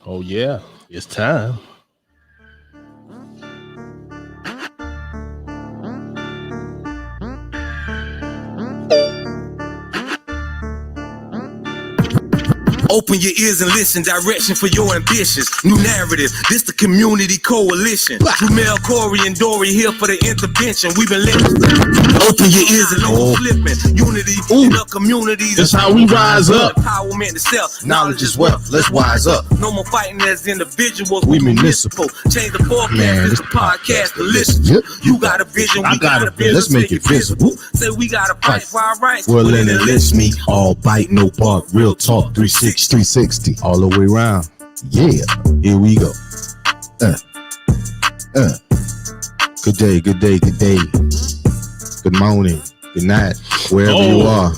Oh yeah, it's time. Open your ears and listen, direction for your ambitions. New narrative, this the community coalition. Through Mel, Corey, and Dory here for the intervention. We've been listening. Open your ears and no flipping. Unity in our communities. That's how we rise up. Empowerment itself. Knowledge is wealth. Let's wise up. No more fighting as individuals. We municipal. Change the forecast. Man, This this the podcast to listen. Yep. You got a vision. We got a vision. Let's make it visible. Say we got to fight for our rights. Well, then enlist me. All bite, no bark. Real talk. 360. All the way around. Yeah. Here we go. Good day. Good morning. Good night. Wherever you are.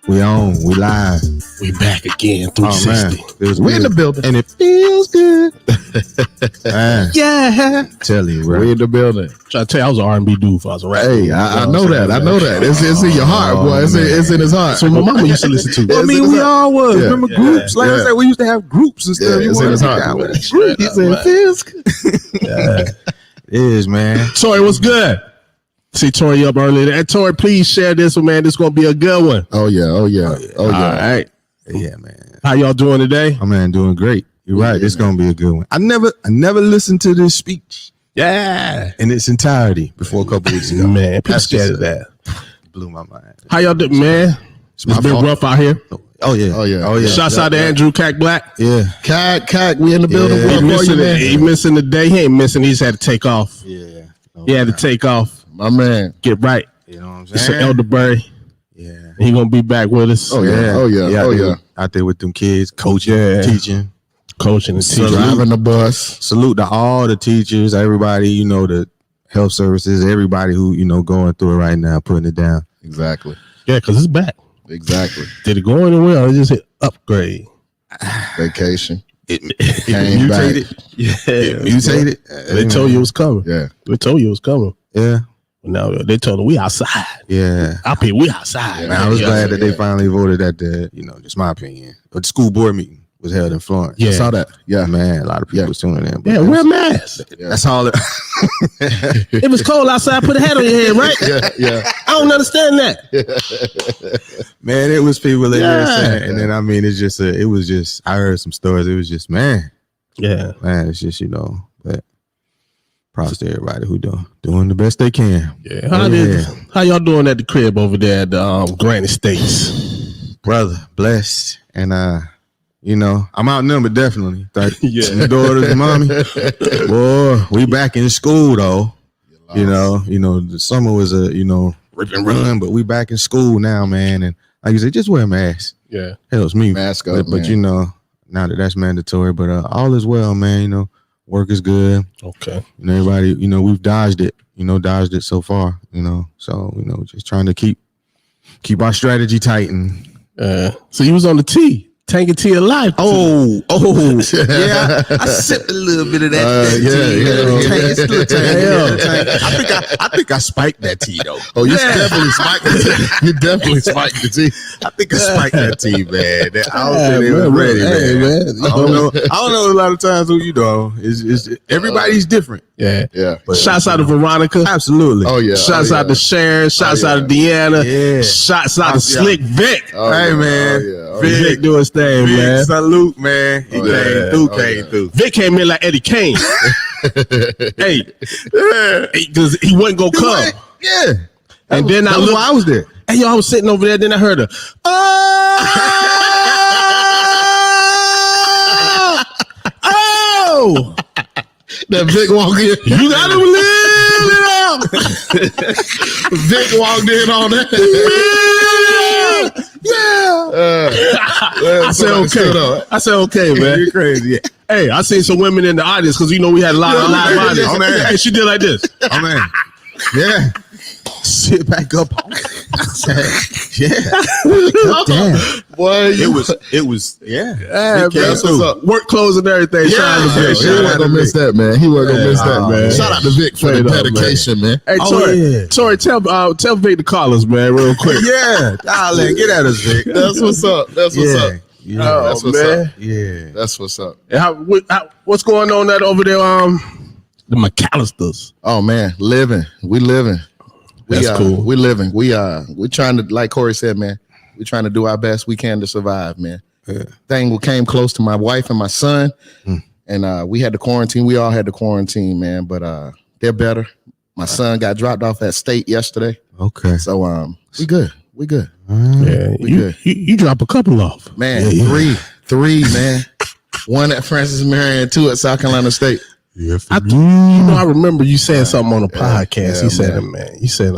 We on. We live. We back again. 360. We're in the building. And it feels good. Yeah. Tell you, bro. We're in the building. Try to tell you, I was an R&B dude before I was a rapper. Hey, I know that. I know that. It's in your heart, boy. It's in his heart. So my mama used to listen to. I mean, we all was. Yeah. Remember groups? Like I said, we used to have groups and stuff. Yeah, it's in his heart. He said, it feels good. It is, man. Tori, what's good? See Tori up earlier. Hey, Tori, please share this one, man. This is going to be a good one. Oh, yeah. All right. Yeah, man. How y'all doing today? My man doing great. You're right. It's gonna be a good one. I never listened to this speech in its entirety before a couple weeks ago. Man, people scared of that. Blew my mind. How y'all doing, man? It's been rough out here. Oh yeah. Shouts out to Andrew Cack Black. Yeah. Cack, we in the building. Yeah. He missing the day. He ain't missing. He just had to take off. Yeah. He had to take off. My man. Get right. You know what I'm It's saying? Elderberry. Yeah. He gonna be back with us. Oh yeah. Out there with them kids, coaching, teaching, coaching and teaching. Driving the bus. Salute to all the teachers, everybody, the health services, everybody who, going through it right now, putting it down. Exactly. Yeah, because it's back. Exactly. Did it go anywhere or just hit upgrade? Vacation. It Came mutated. back. Yeah. It mutated. They told you it was coming. Yeah. They told you it was coming. Yeah. Now they told them we outside. Yeah. Our people, we outside. And I was glad that they finally voted at the, just my opinion. But the school board meeting was held in Florence. Yeah. I saw that. Yeah. Man, a lot of people was tuning in. But Yeah, wear a mask. that's all. It was cold outside. Put a hat on your head, right? Yeah. I don't understand that. Man, it was people that Yeah. were saying. And then, it was just, I heard some stories. It was just, man, it's just, but props to everybody who doing the best they can. Yeah. How y'all doing at the crib over there at the Granite States? Brother, blessed. And, I'm outnumbered, definitely. Yeah. My daughters and mommy. Boy, we back in school, though. The summer was a, rip and run, but we back in school now, man. And like you said, just wear a mask. Yeah. Helps me. Mask up, but man. now that that's mandatory, but all is well, man. Work is good. Okay. Everybody, we've dodged it, so far, so, just trying to keep our strategy tight. And So you was on the T. Tank it to your life. yeah, I sipped a little bit of that. I think I spiked that tea though. Oh, you definitely spiked the tea. You definitely spiked the tea. I think I spiked that tea, man. I don't think it was ready, man. I don't know. A lot of times, it's everybody's different. Yeah. But Shouts out to Veronica. Absolutely. Oh yeah. Shouts out to Sharon. Shouts out to Deanna. Yeah. Shouts out to Slick Vic. Hey, man. Vic doing his thing, man. Salute, man. He came through. Vic came in like Eddie Kane. Hey, because he wasn't gonna come. Yeah. And then I was there. Hey, yo, I was sitting over there. Then I heard her. Oh. That Vic walked in. You gotta believe it all. Vic walked in on that. I said okay. I said okay, man. You're crazy. Hey, I seen some women in the audience because we had a lot of audience. Oh, man. Hey, she did like this. Oh man. Yeah. Sit back up. Yeah. Damn. Boy, It was yeah. Yeah, That's what's up. Work clothes and everything. Yeah. Shout out to Vic. He wasn't gonna miss that, man. He wasn't gonna miss that, man. man. Shout out to Vic for the Straight up, dedication, man. Hey, Tori, tell Vic to call us, man, real quick. Yeah. Get at us, Vic. That's what's up. That's what's up. Yeah. Oh, That's what's man. up. Yeah. That's what's up. And what's going on that over there? The McAllisters. Oh man, we living. That's cool. We living. We trying to, like Corey said, man. We trying to do our best we can to survive, man. Yeah. Thing came close to my wife and my son, and we had to quarantine. We all had to quarantine, man. But they're better. My son got dropped off at state yesterday, Okay. so we good. We good. Yeah, We good. you drop a couple off. Man, Yeah. three, man. One at Francis Marion, two at South Carolina State. Yeah. I remember you saying something on the podcast. yeah, He said, man, you said,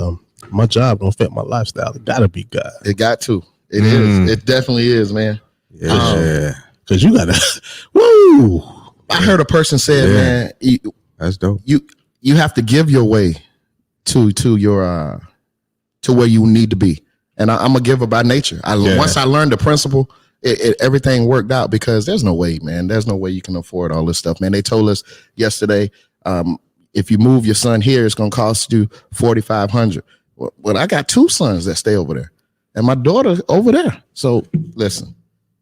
my job don't fit my lifestyle. It gotta be God. It got to. It is. It definitely is, man. Yeah. Cause you gotta, woo. I heard a person say, man, That's dope. you have to give your way to your to where you need to be. And I'm a giver by nature. Once I learned the principle, everything worked out, because there's no way, man. There's no way you can afford all this stuff, man. They told us yesterday, if you move your son here, it's gonna cost you $4,500. Well, I got two sons that stay over there, and my daughter over there. So listen,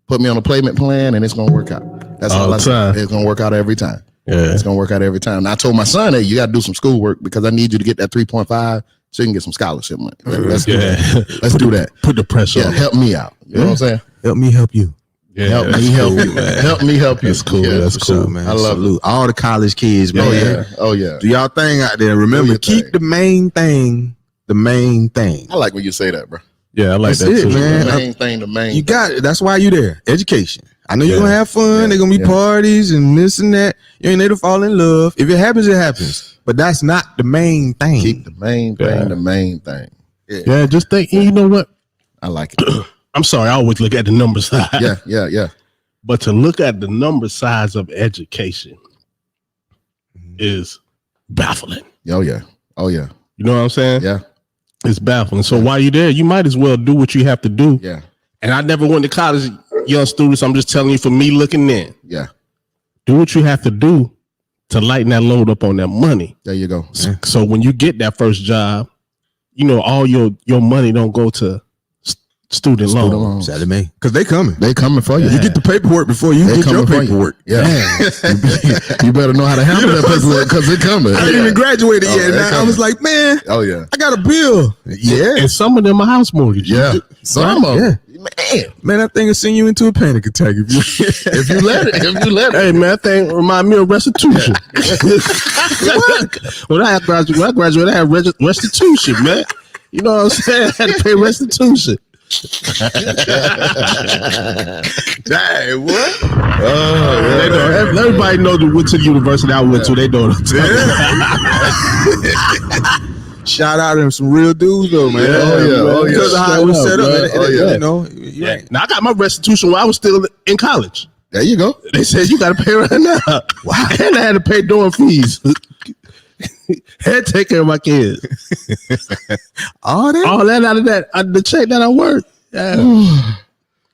put me on a payment plan, and it's gonna work out. That's all I say. It's gonna work out every time. Yeah. It's gonna work out every time. And I told my son, hey, you gotta do some schoolwork, because I need you to get that 3.5 so you can get some scholarship money. Let's do that. Let's do that. Put the pressure on. Help me out. You know what I'm saying? Help me help you. Yeah, Help me help you. Help me help you. That's cool. Yeah, That's cool. So, man. I love Salute all the college kids, man. Oh yeah. Oh yeah. Do y'all thing out there. Remember, your keep thing. the main thing the main thing. I like when you say that, bro. Yeah, I like That's that it, too. man. The main thing, the main. You got it. That's why you there. Education. I know you're Yeah. gonna have fun. Yeah. They're gonna be Yeah. parties and this and that. You ain't there to fall in love. If it happens, it happens. But that's not the main thing. Keep the main thing, the main thing. Yeah, just think. You know what? I like it. I'm sorry. I always look at the number side. Yeah. But to look at the number size of education is baffling. Oh yeah. Oh yeah. You know what I'm saying? Yeah. It's baffling. So while you're there, you might as well do what you have to do. Yeah. And I never went to college, young students. I'm just telling you, for me looking in, Yeah. do what you have to do to lighten that load up on that money. There you go. So when you get that first job, you know, all your money don't go to student loans. Sally Mae. Because they coming. They coming for you. You get the paperwork before you They get your coming for you. paperwork. Yeah. You better know how to handle that paperwork, because they coming. I didn't even graduated Oh, yet. they And I coming. was like, man, Oh yeah. I got a bill. Yeah. And some of them are house mortgages. Yeah. Some of them. Man, that thing will send you into a panic attack if you If you let it. If you let it. Hey man, that thing remind me of restitution. When I graduated, I had restitution, man. You know what I'm saying? I had to pay restitution. Dang, what? They know, everybody knows that went to the university I went to. They know what I'm saying. Shout out to them, some real dudes though, man. Oh, yeah. Because of how it was set up. Oh, yeah. You know, Yeah. Now I got my restitution while I was still in college. There you go. They said you got to pay right now. Wow. And I had to pay dorm fees. Had to take care of my kids. all that. All that out of that, the check that I worked. Yeah.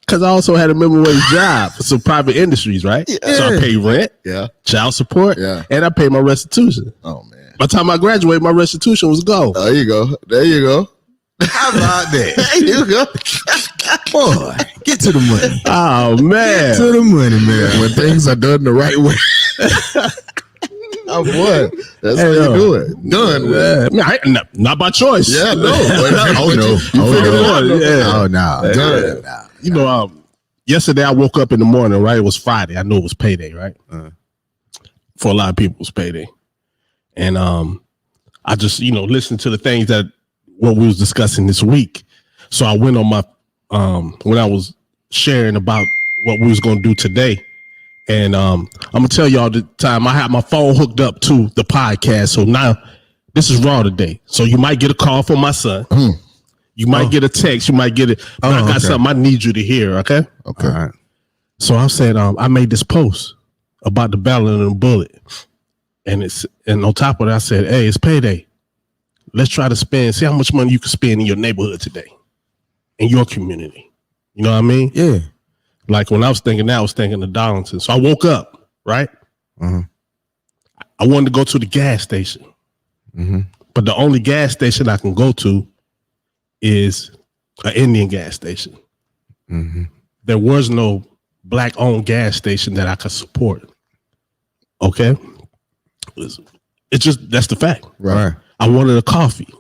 Because I also had a minimum wage job for some private industries, right? So I pay rent, Yeah. child support, Yeah. and I pay my restitution. Oh man. By the time I graduated, my restitution was gone. There you go. There you go. How about that? There you go. Boy, get to the money. Oh, man. To the money, man. When things are done the right way. Oh boy, that's how you do it. Done with. Yeah. I mean, not by choice. Yeah, no. Oh no. Oh no. Done. You know, yesterday I woke up in the morning, right? It was Friday. I knew it was payday, right? For a lot of people, it was payday. And I just, listened to the things that what we was discussing this week. So I went on my, when I was sharing about what we was going to do today. And I'm going to tell y'all the time I had my phone hooked up to the podcast. So now this is raw today. So you might get a call from my son. You might get a text. You might get it. But I got something I need you to hear. Okay. Okay. All right. So I said, I made this post about the Ballot and the Bullet. And on top of that, I said, hey, it's payday. Let's try to see how much money you can spend in your neighborhood today, in your community. You know what I mean? Yeah. Like when I was thinking that, I was thinking of Darlington. So I woke up, right? Mm-hmm. I wanted to go to the gas station. Mm-hmm. But the only gas station I can go to is an Indian gas station. Mm-hmm. There was no black-owned gas station that I could support. Okay? It's just, that's the fact. Right. I wanted a coffee.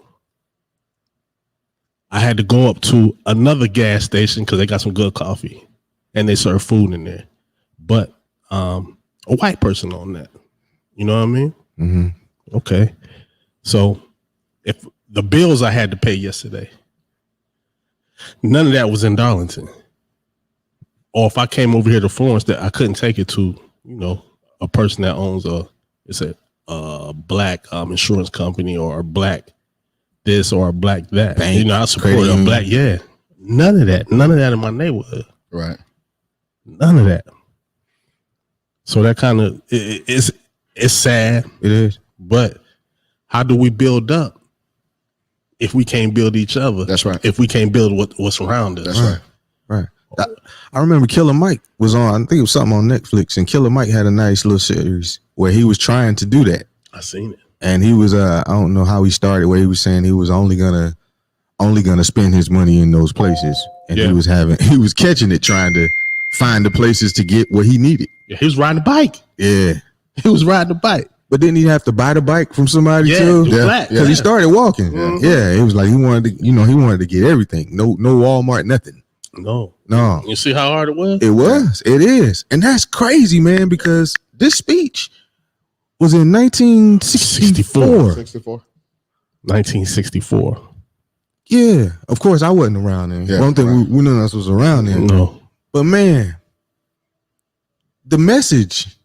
I had to go up to another gas station because they got some good coffee and they serve food in there. But a white person on that. You know what I mean? Mm-hmm. Okay. So if the bills I had to pay yesterday, none of that was in Darlington. Or if I came over here to Florence, that I couldn't take it to, a person that owns a black insurance company or a black this or a black that. Bank, I support a black, yeah. None of that in my neighborhood. Right. None of that. So that kind of it's sad. It is. But how do we build up if we can't build each other? That's right. If we can't build what's around us. That's right. Right. I remember Killer Mike was on, I think it was something on Netflix, and Killer Mike had a nice little series where he was trying to do that. I seen it. And he was I don't know how he started, where he was saying he was only gonna spend his money in those places. And he was catching it, trying to find the places to get what he needed. Yeah, he was riding a bike. Yeah. He was riding a bike. But didn't he have to buy the bike from somebody too? Yeah, because he started walking. Mm-hmm. Yeah, it was like he wanted to get everything. No Walmart, nothing. No. You see how hard it was? It was. It is. And that's crazy, man, because this speech was in 1964. 1964. Yeah. Of course, I wasn't around then. Yeah, I don't think we none of us was around then. No. But man, the message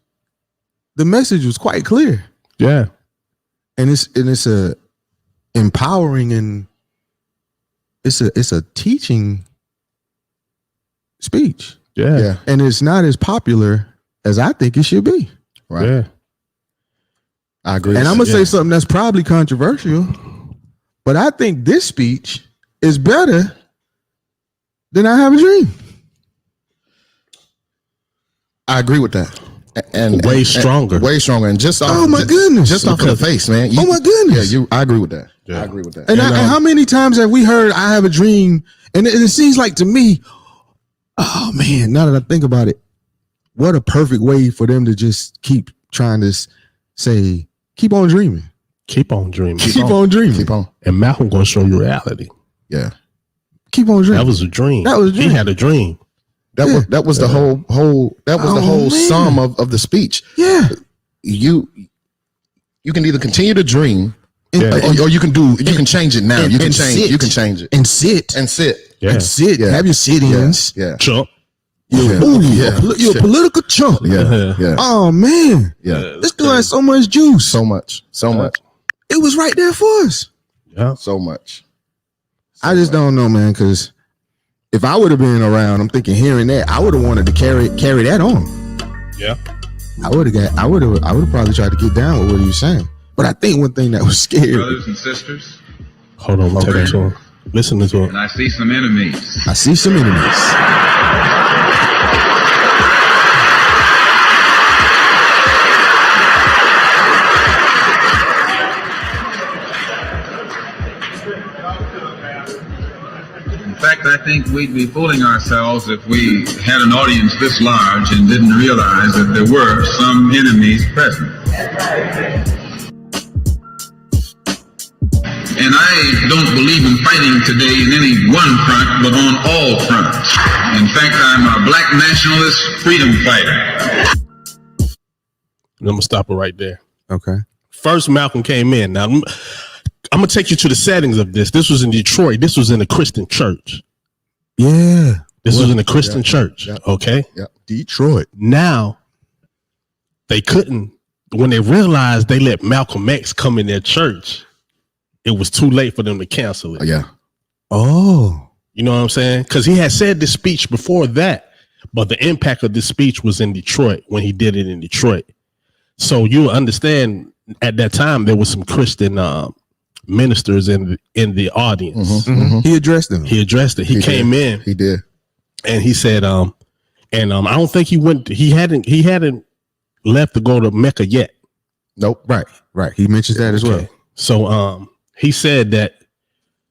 was quite clear. Yeah. And it's a empowering, and it's a teaching speech. Yeah. And it's not as popular as I think it should be. Right. Yeah. I agree. And I'm gonna say something that's probably controversial, but I think this speech is better than I Have a Dream. I agree with that. And way stronger. And just off, Oh my goodness. just off of the face, man. Oh my goodness. Yeah, I agree with that. Yeah. I agree with that. And how many times have we heard I Have a Dream? And it seems like to me, oh man, now that I think about it, what a perfect way for them to just keep trying to say, keep on dreaming. Keep on dreaming. Keep on dreaming. Keep on. And Malcolm gonna show you reality. Yeah. Keep on dreaming. That was a dream. That was a dream. He had a dream. That was the whole sum of the speech. Yeah. You can either continue to dream, Yeah. or you can change it now. You can change it. And sit. Yeah. And sit. Yeah. Have your sit-ins. Yeah. Chump. You're a political chump. Yeah. Yeah. Oh man. Yeah. This dude has so much juice. So much. It was right there for us. Yeah. So much. I just don't know, man, because if I would have been around, I'm thinking hearing that, I would have wanted to carry that on. Yeah. I would have probably tried to get down with what he was saying. But I think one thing that was scary. Brothers and sisters, Hold on, take it to him. Listen to him. and I see some enemies. I see some enemies. In fact, I think we'd be fooling ourselves if we had an audience this large and didn't realize that there were some enemies present. And I don't believe in fighting today in any one front, but on all fronts. In fact, I'm a black nationalist freedom fighter. I'm gonna stop it right there. Okay. First, Malcolm came in. Now, I'm gonna take you to the settings of this. This was in Detroit. This was in a Christian church. Yeah. This was in a Christian church. Yeah. Okay. Yeah. Detroit. Now, they couldn't. When they realized they let Malcolm X come in their church, it was too late for them to cancel it. Yeah. Oh. You know what I'm saying? Because he had said this speech before that, but the impact of this speech was in Detroit when he did it in Detroit. So you understand at that time there was some Christian ministers in the audience. Mm-hmm. Mm-hmm. He addressed them. He addressed it. He came in. He did. And he said, I don't think he hadn't left to go to Mecca yet. Nope. Right. He mentions that as well. So he said that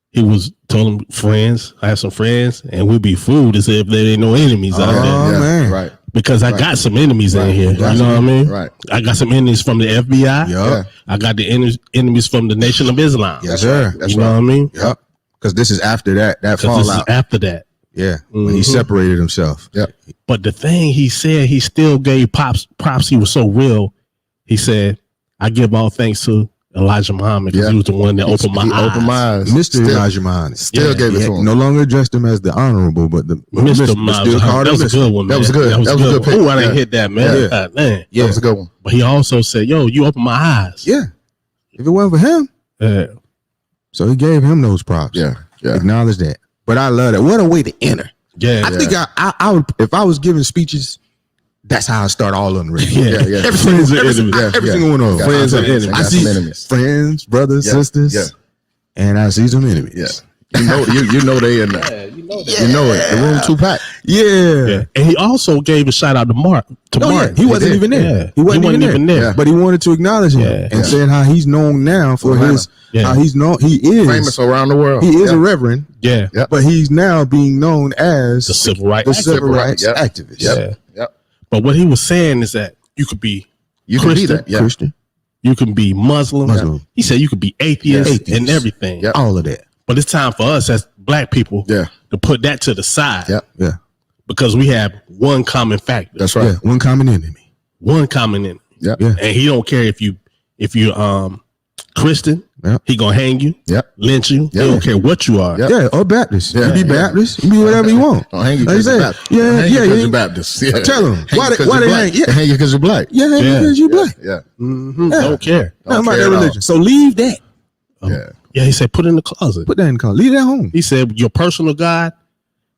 he told them friends, I have some friends, and we'd be fooled as if there ain't no enemies out there. Oh, man. Right. because I got some enemies in here. You know what I mean? Right. I got some enemies from the FBI. Yeah. I got the enemies from the Nation of Islam. Yes, sir. That's you know what I mean? Yep. Because this is after that This is fallout. after that. Yeah. When he separated himself. Yep. But the thing he said, he still gave props. He was so real. He said, I give all thanks to Elijah Muhammad because he was the one that opened my eyes. Opened my eyes. Mr. Elijah Muhammad. Still gave it to him. No longer addressed him as the honorable, but the Mr. Muhammad. still called That him was a good one, man. That was good. That was a good pick. one. Oh, I didn't hit that, man. Yeah. Man. That was a good one. But he also said, yo, you opened my eyes. Yeah. If it wasn't for him. So he gave him those props. Yeah. Acknowledge that. But I love that. What a way to enter. Yeah. I think I would, if I was giving speeches, that's how I start all of them. Really. Yeah. Every Friends and single enemies. every single one of them. Friends and enemies. I see friends, brothers, sisters, and I see some enemies. Yeah. You know they in there. You know it. The room 2 packed. Yeah. And he also gave a shout out to Mark. He wasn't even there. Yeah. He wasn't even there. Yeah. But he wanted to acknowledge him and said how he's known now for how he's known. He is Famous around the world. He is a reverend. Yeah. But he's now being known as The civil rights. activist. Yep. But what he was saying is that you could be Christian, Christian. you can be Muslim. He said you could be atheist and everything. Yep. All of that. But it's time for us as black people to put that to the side. Yeah. Because we have one common factor. That's right. Yeah. One common enemy. One common enemy. Yeah. And he don't care if you're Christian, he gonna hang you, lynch you. He don't care what you are. Yeah, or Baptist. You be Baptist. You be whatever you want. Don't hang you Like because you you're said. Baptist. Yeah. Baptist. Yeah. Tell them why they hang. They hang you because you're black. Yeah, hang you because you black. Yeah. Don't care. Not about care their at all. religion. So leave that. Yeah, he said put it in the closet. Put that in the car. Leave that home. He said your personal God,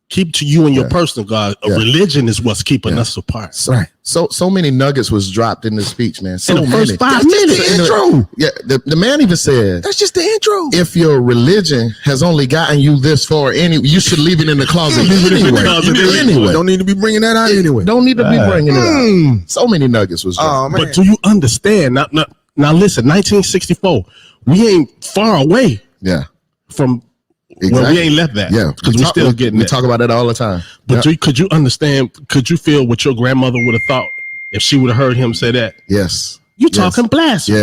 keep to you and your personal God. A religion is what's keeping us apart. Right. So many nuggets was dropped in this speech, man. So In the many. first 5 That's just minutes. the intro. Yeah, the man even said, That's just the intro. if your religion has only gotten you this far, you should leave it in the closet anyway. Don't need to be bringing that out anyway. Don't need to be bringing it out. So many nuggets was dropped. Oh man. But do you understand? Now listen, 1964, we ain't far away Yeah. from Exactly. where we ain't left that. Yeah. Because we're still getting We it. talk about that all the time. But could you understand, could you feel what your grandmother would have thought if she would have heard him say that? Yes. You talking blasphemy.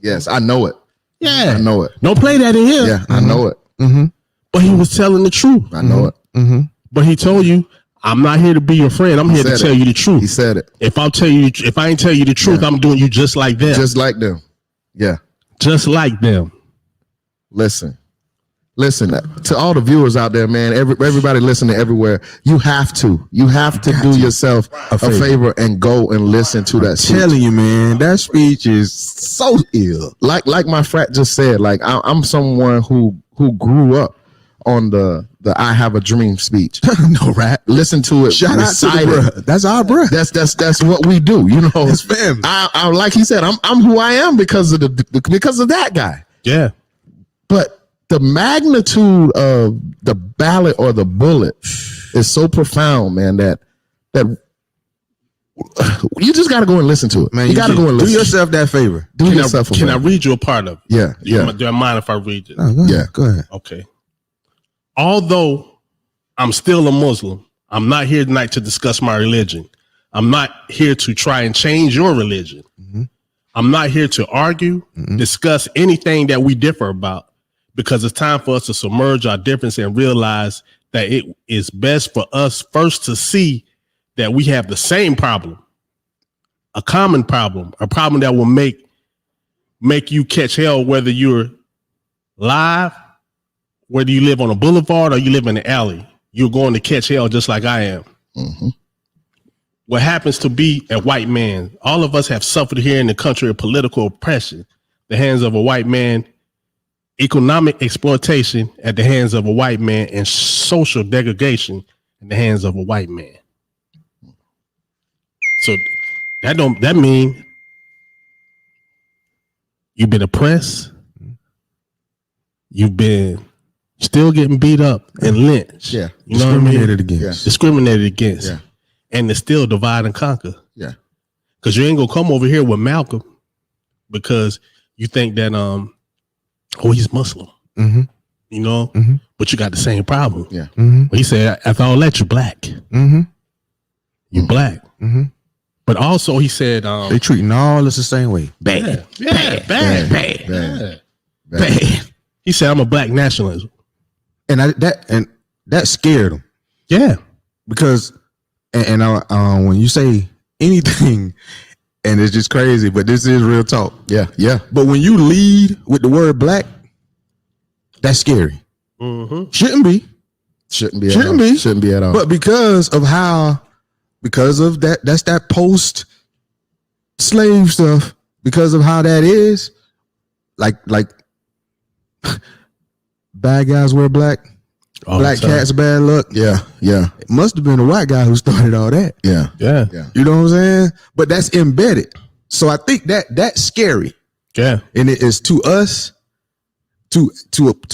Yes. I know it. Yeah. I know it. Don't play that in here. Yeah. I know it. But he was telling the truth. I know it. But he told you, I'm not here to be your friend. I'm here to tell you the truth. He said it. If I ain't tell you the truth, I'm doing you just like them. Just like them. Yeah. Just like them. Listen, to all the viewers out there, man, everybody listening everywhere, you have to do yourself a favor and go and listen to that speech. Telling you, man, that speech is so ill. Like my frat just said, like I'm someone who grew up on the I Have a Dream speech. No, right? Listen to it. Shout out to the bruh. That's our bruh. That's what we do. You know, It's family. I like he said, I'm who I am because of because of that guy. Yeah. But the magnitude of the ballot or the bullet is so profound, man, that you just got to go and listen to it. Man, you got to go and do listen. yourself that favor. Do yourself a Can I favor. read you a part of it? Yeah. Do I mind if I read it? Oh, go ahead. Yeah. Go ahead. Okay. Although I'm still a Muslim, I'm not here tonight to discuss my religion. I'm not here to try and change your religion. I'm not here to argue, discuss anything that we differ about, because it's time for us to submerge our difference and realize that it is best for us first to see that we have the same problem, a common problem, a problem that will make you catch hell whether you're live, whether you live on a boulevard or you live in an alley. You're going to catch hell just like I am. What happens to be a white man? All of us have suffered here in the country of political oppression, the hands of a white man, economic exploitation at the hands of a white man, and social degradation in the hands of a white man. So that mean you've been oppressed, you've been still getting beat up and lynched. Yeah. You know what I mean? Discriminated against. Discriminated against. Yeah. And it's still divide and conquer. Yeah. Because you ain't gonna come over here with Malcolm because you think that he's Muslim. You know? But you got the same problem. Yeah. He said, after all that, you're black. you black. Mm-hmm. But also he said They treating all us the same way. Bad. Bad. He said I'm a black nationalist. And that scared him. Yeah. Because and when you say anything, and it's just crazy, but this is real talk. Yeah, yeah. But when you lead with the word black, that's scary. Mm-hmm. Shouldn't be. Shouldn't be at all. But because of that, that's that post slave stuff. Because of how that is, like bad guys wear black. Black cats bad luck. Yeah. It must have been a white guy who started all that. Yeah. You know what I'm saying? But that's embedded. So I think that's scary. Yeah. And it is to us, to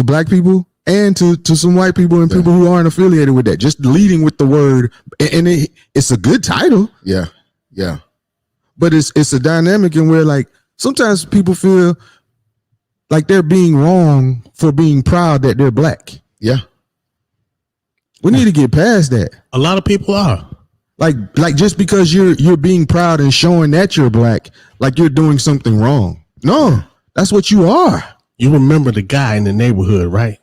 black people, and to some white people and people who aren't affiliated with that. Just leading with the word, and it's a good title. Yeah. But it's a dynamic in where like sometimes people feel like they're being wrong for being proud that they're black. Yeah. We need to get past that. A lot of people are. Like just because you're being proud and showing that you're black, like you're doing something wrong. No, that's what you are. You remember the guy in the neighborhood, right?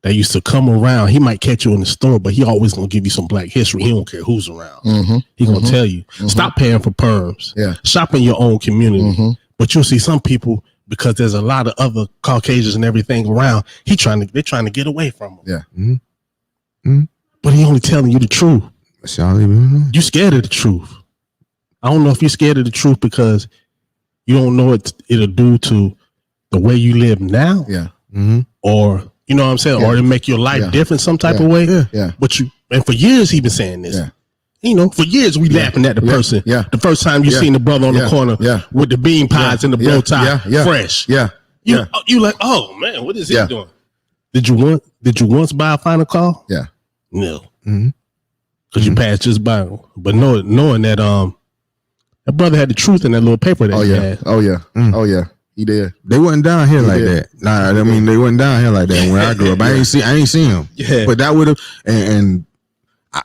That used to come around. He might catch you in the store, but he always gonna give you some black history. He don't care who's around. Mm-hmm. He gonna tell you, stop paying for perms. Yeah. Shop in your own community. But you'll see some people, because there's a lot of other Caucasians and everything around, they're trying to get away from him. Yeah. But he only telling you the truth. You scared of the truth. I don't know if you're scared of the truth because you don't know what it'll do to the way you live now. Yeah. Or, you know what I'm saying? Yeah. Or it'll make your life different some type of way. Yeah. But and for years he been saying this. Yeah. You know, for years we laughing at the person. Yeah. The first time you seen the brother on the corner with the bean pies and the bow tie fresh. Yeah. You like, oh man, what is he doing? Did you once buy a final call? Yeah. No. Because you passed just by him. But knowing that that brother had the truth in that little paper that he had. Oh yeah. He did. They wasn't down here like that. Nah, I mean they wasn't down here like that when I grew up. I ain't seen him. Yeah. But that would have and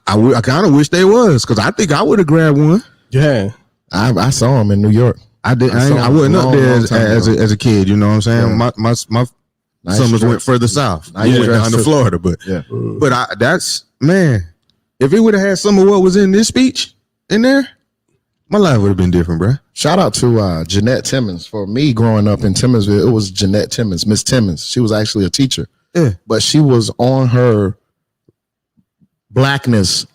I kind of wish they was, because I think I would have grabbed one. Yeah. I saw him in New York. I did. I wasn't up there as a kid. You know what I'm saying? Yeah. My summers went further south. I went down to Florida, but that's, man. If it would have had some of what was in this speech in there, my life would have been different, bro. Shout out to Jeanette Timmons. For me growing up in Timminsville, it was Jeanette Timmons, Miss Timmons. She was actually a teacher. Yeah. But she was on her blackness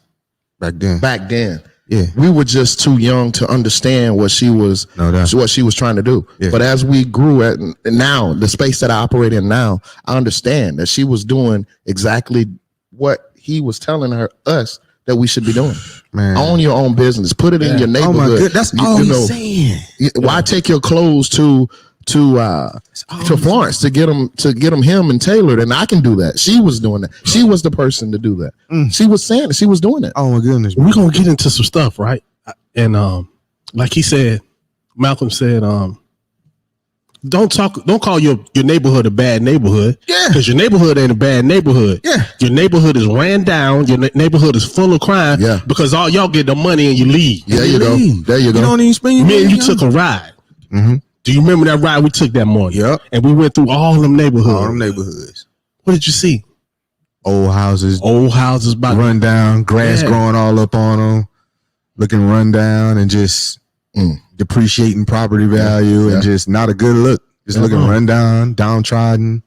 back then. Yeah. We were just too young to understand what she was trying to do. Yeah. But as we grew at now, the space that I operate in now, I understand that she was doing exactly what he was telling us that we should be doing. Man. Own your own business. Put it in your neighborhood. Oh my God. That's all he's saying. Why take your clothes to Florence to get them hem and tailored? And I can do that. She was doing that. She was the person to do that. She was saying it. She was doing it. Oh my goodness. We're gonna get into some stuff, right? And like he said, Malcolm said, don't call your neighborhood a bad neighborhood. Yeah. Because your neighborhood ain't a bad neighborhood. Yeah. Your neighborhood is ran down. Your neighborhood is full of crime. Yeah. Because all y'all get the money and you leave. There you go. There you go. You don't even spend your Me and money you took a ride. Mm-hmm. Do you remember that ride we took that morning? Yep. And we went through all them neighborhoods. All them neighborhoods. What did you see? Old houses by run down, grass growing all up on them, looking run down and just depreciating property value and just not a good look. Just looking run down, downtrodden.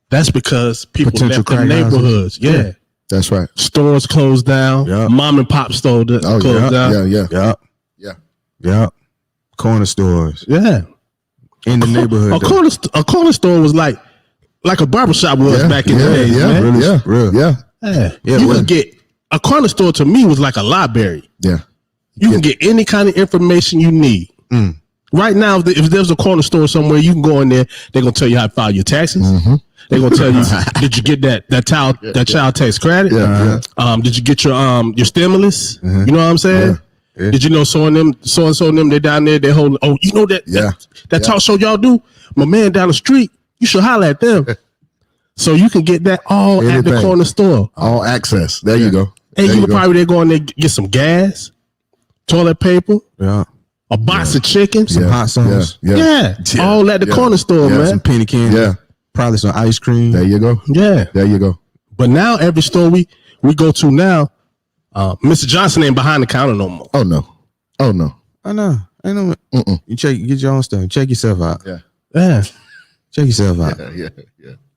That's because people Potential left the neighborhoods. Yeah. That's right. Stores closed down. Yep. Mom and pop store closed down. Yeah. Corner stores. Yeah. In the neighborhood. A corner store was like a barbershop was back in the days, man. Real. You could get a corner store to me was like a library. Yeah. You can get any kind of information you need. Right now, if there's a corner store somewhere, you can go in there. They're gonna tell you how to file your taxes. They're gonna tell you, did you get that child tax credit? Did you get your stimulus? You know what I'm saying? Yeah. Did you know so and so them they down there, they hold you know that talk show y'all do? My man down the street, you should holler at them. So you can get that all at the corner store. All access. There you go. And you could probably go in there get some gas, toilet paper, a box of chicken, some hot sauce. Yeah. All at the corner store, man. Some penny candy. Probably some ice cream. There you go. Yeah. There you go. But now every store we go to now, Mr. Johnson ain't behind the counter no more. Oh no. I know. Ain't no. You get your own stuff. Check yourself out. Yeah. Check yourself out. Yeah.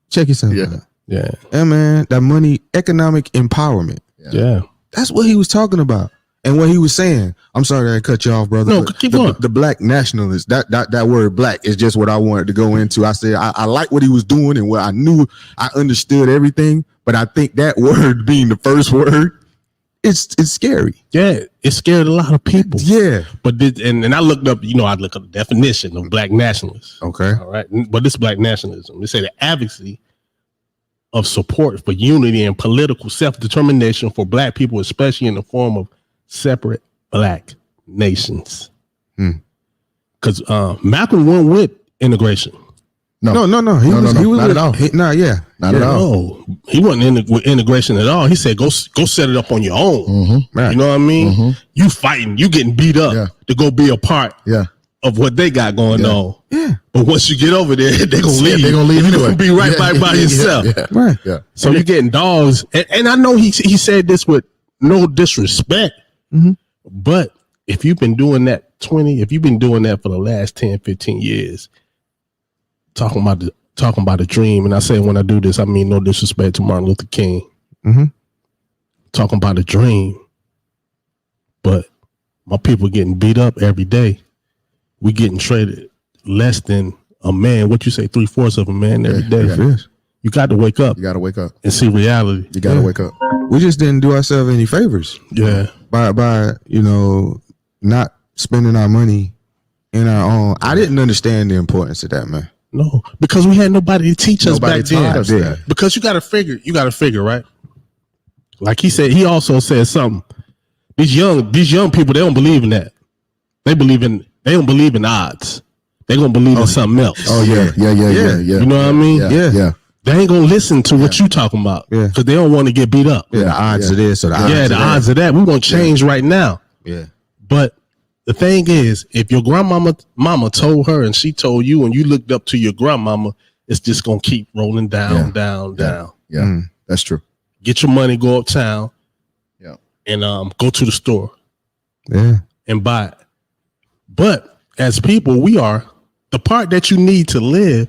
Check yourself out. Yeah. Yeah, man. That money, economic empowerment. Yeah. That's what he was talking about. And what he was saying. I'm sorry that I cut you off, brother. No, keep going. The black nationalist, that word black is just what I wanted to go into. I said I like what he was doing and what I knew. I understood everything, but I think that word being the first word, it's scary. Yeah, it scared a lot of people. Yeah. But and I looked up, I looked up the definition of black nationalists. Okay. All right. But this black nationalism, they say the advocacy of support for unity and political self-determination for black people, especially in the form of separate black nations. Because Malcolm went with integration. No. He was not at all. Not at all. No, he wasn't with integration at all. He said, go set it up on your own. Right. You know what I mean? You fighting, you getting beat up to go be a part of what they got going on. Yeah. But once you get over there, they're going to leave. They're going to leave You're anyway. going to be right back by yourself. Right. Yeah. So you're getting dogs. And I know he said this with no disrespect, but if you've been doing that for the last 10, 15 years, talking about a dream, and I say when I do this, I mean no disrespect to Martin Luther King. Talking about a dream, but my people getting beat up every day. We getting traded less than a man. What you say, 3/4 of a man every day. Yeah. You got to wake up. You got to wake up and see reality. You got to wake up. We just didn't do ourselves any favors. Yeah. By not spending our money in our own. I didn't understand the importance of that, man. No, because we had nobody to teach us back then. Us because you got to figure, right? Like he said, he also said something. These young people, they don't believe in that. They don't believe in odds. They gonna believe in something else. Oh yeah. You know what I mean? Yeah. They ain't gonna listen to what you talking about. Yeah. Because they don't want to get beat up. Yeah, the odds of this or the odds of that. odds of that. We're gonna change right now. Yeah. But the thing is, if your mama told her and she told you and you looked up to your grandmama, it's just gonna keep rolling down. Yeah. That's true. Get your money, go uptown, and go to the store, and buy it. But as people, we are the part that you need to live.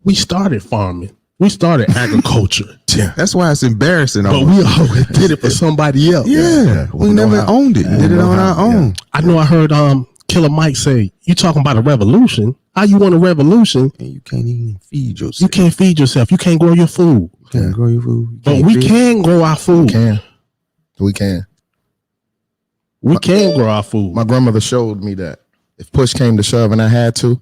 We started farming, we started agriculture. That's why it's embarrassing. But we always did it for somebody else. Yeah, we never owned it. Did it on our own. I know. I heard Killer Mike say, "You talking about a revolution? How you want a revolution? And you can't even feed yourself. You can't feed yourself. You can't grow your food. You can't grow your food. But we can grow our food. We can grow our food. My grandmother showed me that if push came to shove and I had to,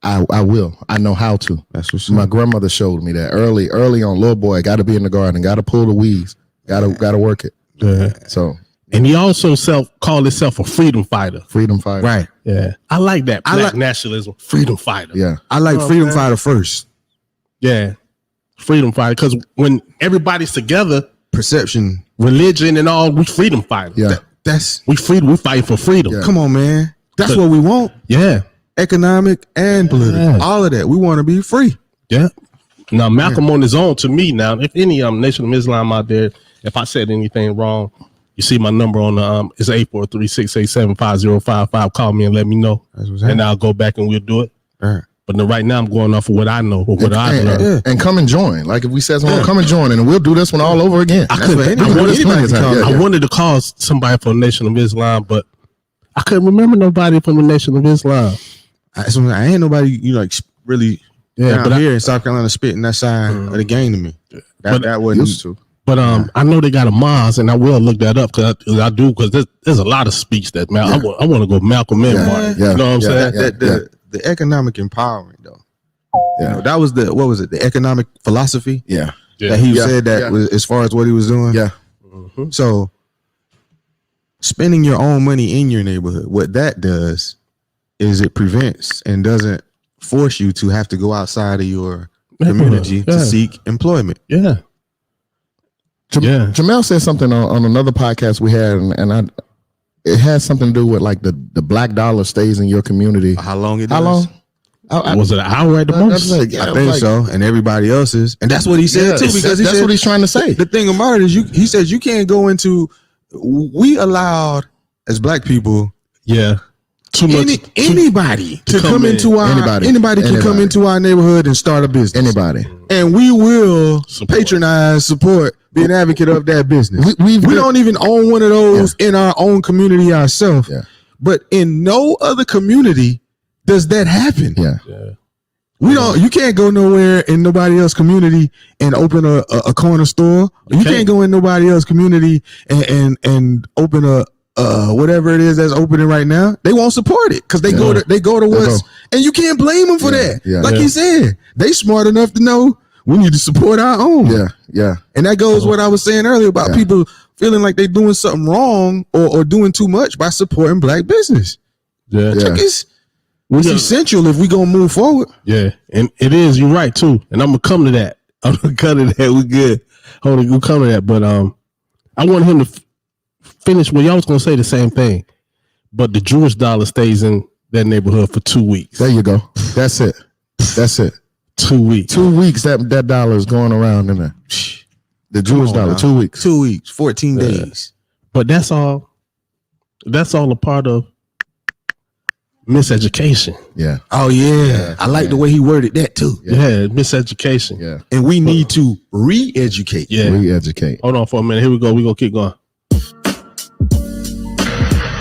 I will. I know how to. That's what's my grandmother showed me that early on. Little boy, got to be in the garden, got to pull the weeds, got to work it. Yeah. So, and he also called himself a freedom fighter. Freedom fighter, right? Yeah, I like that. Black nationalism, freedom fighter. Yeah, I like freedom fighter first. Yeah, freedom fighter, because when everybody's together, perception, religion, and all, we freedom fighters. Yeah, we fight for freedom. Yeah. Come on, man. That's what we want. Yeah. Economic and political. All of that. We want to be free. Yeah. Now, Malcolm on his own, to me now, if any Nation of Islam out there, if I said anything wrong, you see my number on the it's 843-687-5055. Call me and let me know. And I'll go back and we'll do it. All right. But right now I'm going off of what I know, or what I've learned. And come and join. Like if we said something, come and join, and we'll do this one all over again. I wanted to call somebody from the Nation of Islam, but I couldn't remember nobody from the Nation of Islam. I ain't nobody, really down here in South Carolina spitting that side of the game to me. That wasn't used to. But I know they got a Maz, and I will look that up because there's a lot of speech that I want to go Malcolm and Martin. You know what I'm saying? The economic empowerment, though. Yeah, that was what was it? The economic philosophy. Yeah. That he said that was as far as what he was doing. Yeah. Mm-hmm. So spending your own money in your neighborhood, what that does is it prevents and doesn't force you to have to go outside of your community to seek employment. Yeah. Jamel said something on another podcast we had, and it has something to do with like the black dollar stays in your community. How long it does? How long? Was it an hour at the most? I think so, and everybody else's, and that's what he said too. Because that's what he's trying to say. The thing about it is, he says you can't go into. We allowed as black people, too much anybody to come into our anybody can come into our neighborhood and start a business. Anybody, and we will patronize, support, be an advocate of that business. We don't even own one of those in our own community ourselves. Yeah. But in no other community does that happen. Yeah. We don't. You can't go nowhere in nobody else's community and open a corner store. You can't go in nobody else's community and open a whatever it is that's opening right now. They won't support it because they go to what's, and you can't blame them for that. Yeah. Like he said, they smart enough to know we need to support our own. Yeah. And that goes what I was saying earlier about people feeling like they're doing something wrong or doing too much by supporting black business. It's essential if we gonna move forward. Yeah, and it is. You're right too. And I'm gonna come to that. We good. Hold on, we'll come to that. But I want him to finish. Well, y'all was gonna say the same thing, but the Jewish dollar stays in that neighborhood for 2 weeks. There you go. That's it. 2 weeks. 2 weeks. That dollar is going around in there. The Jewish dollar. 2 weeks. 2 weeks. 14 days. But that's all. That's all a part of miseducation. Yeah. Oh yeah. I like the way he worded that too. Yeah, miseducation. Yeah. And we need to re-educate. Yeah. Re-educate. Hold on for a minute. Here we go. We're gonna keep going.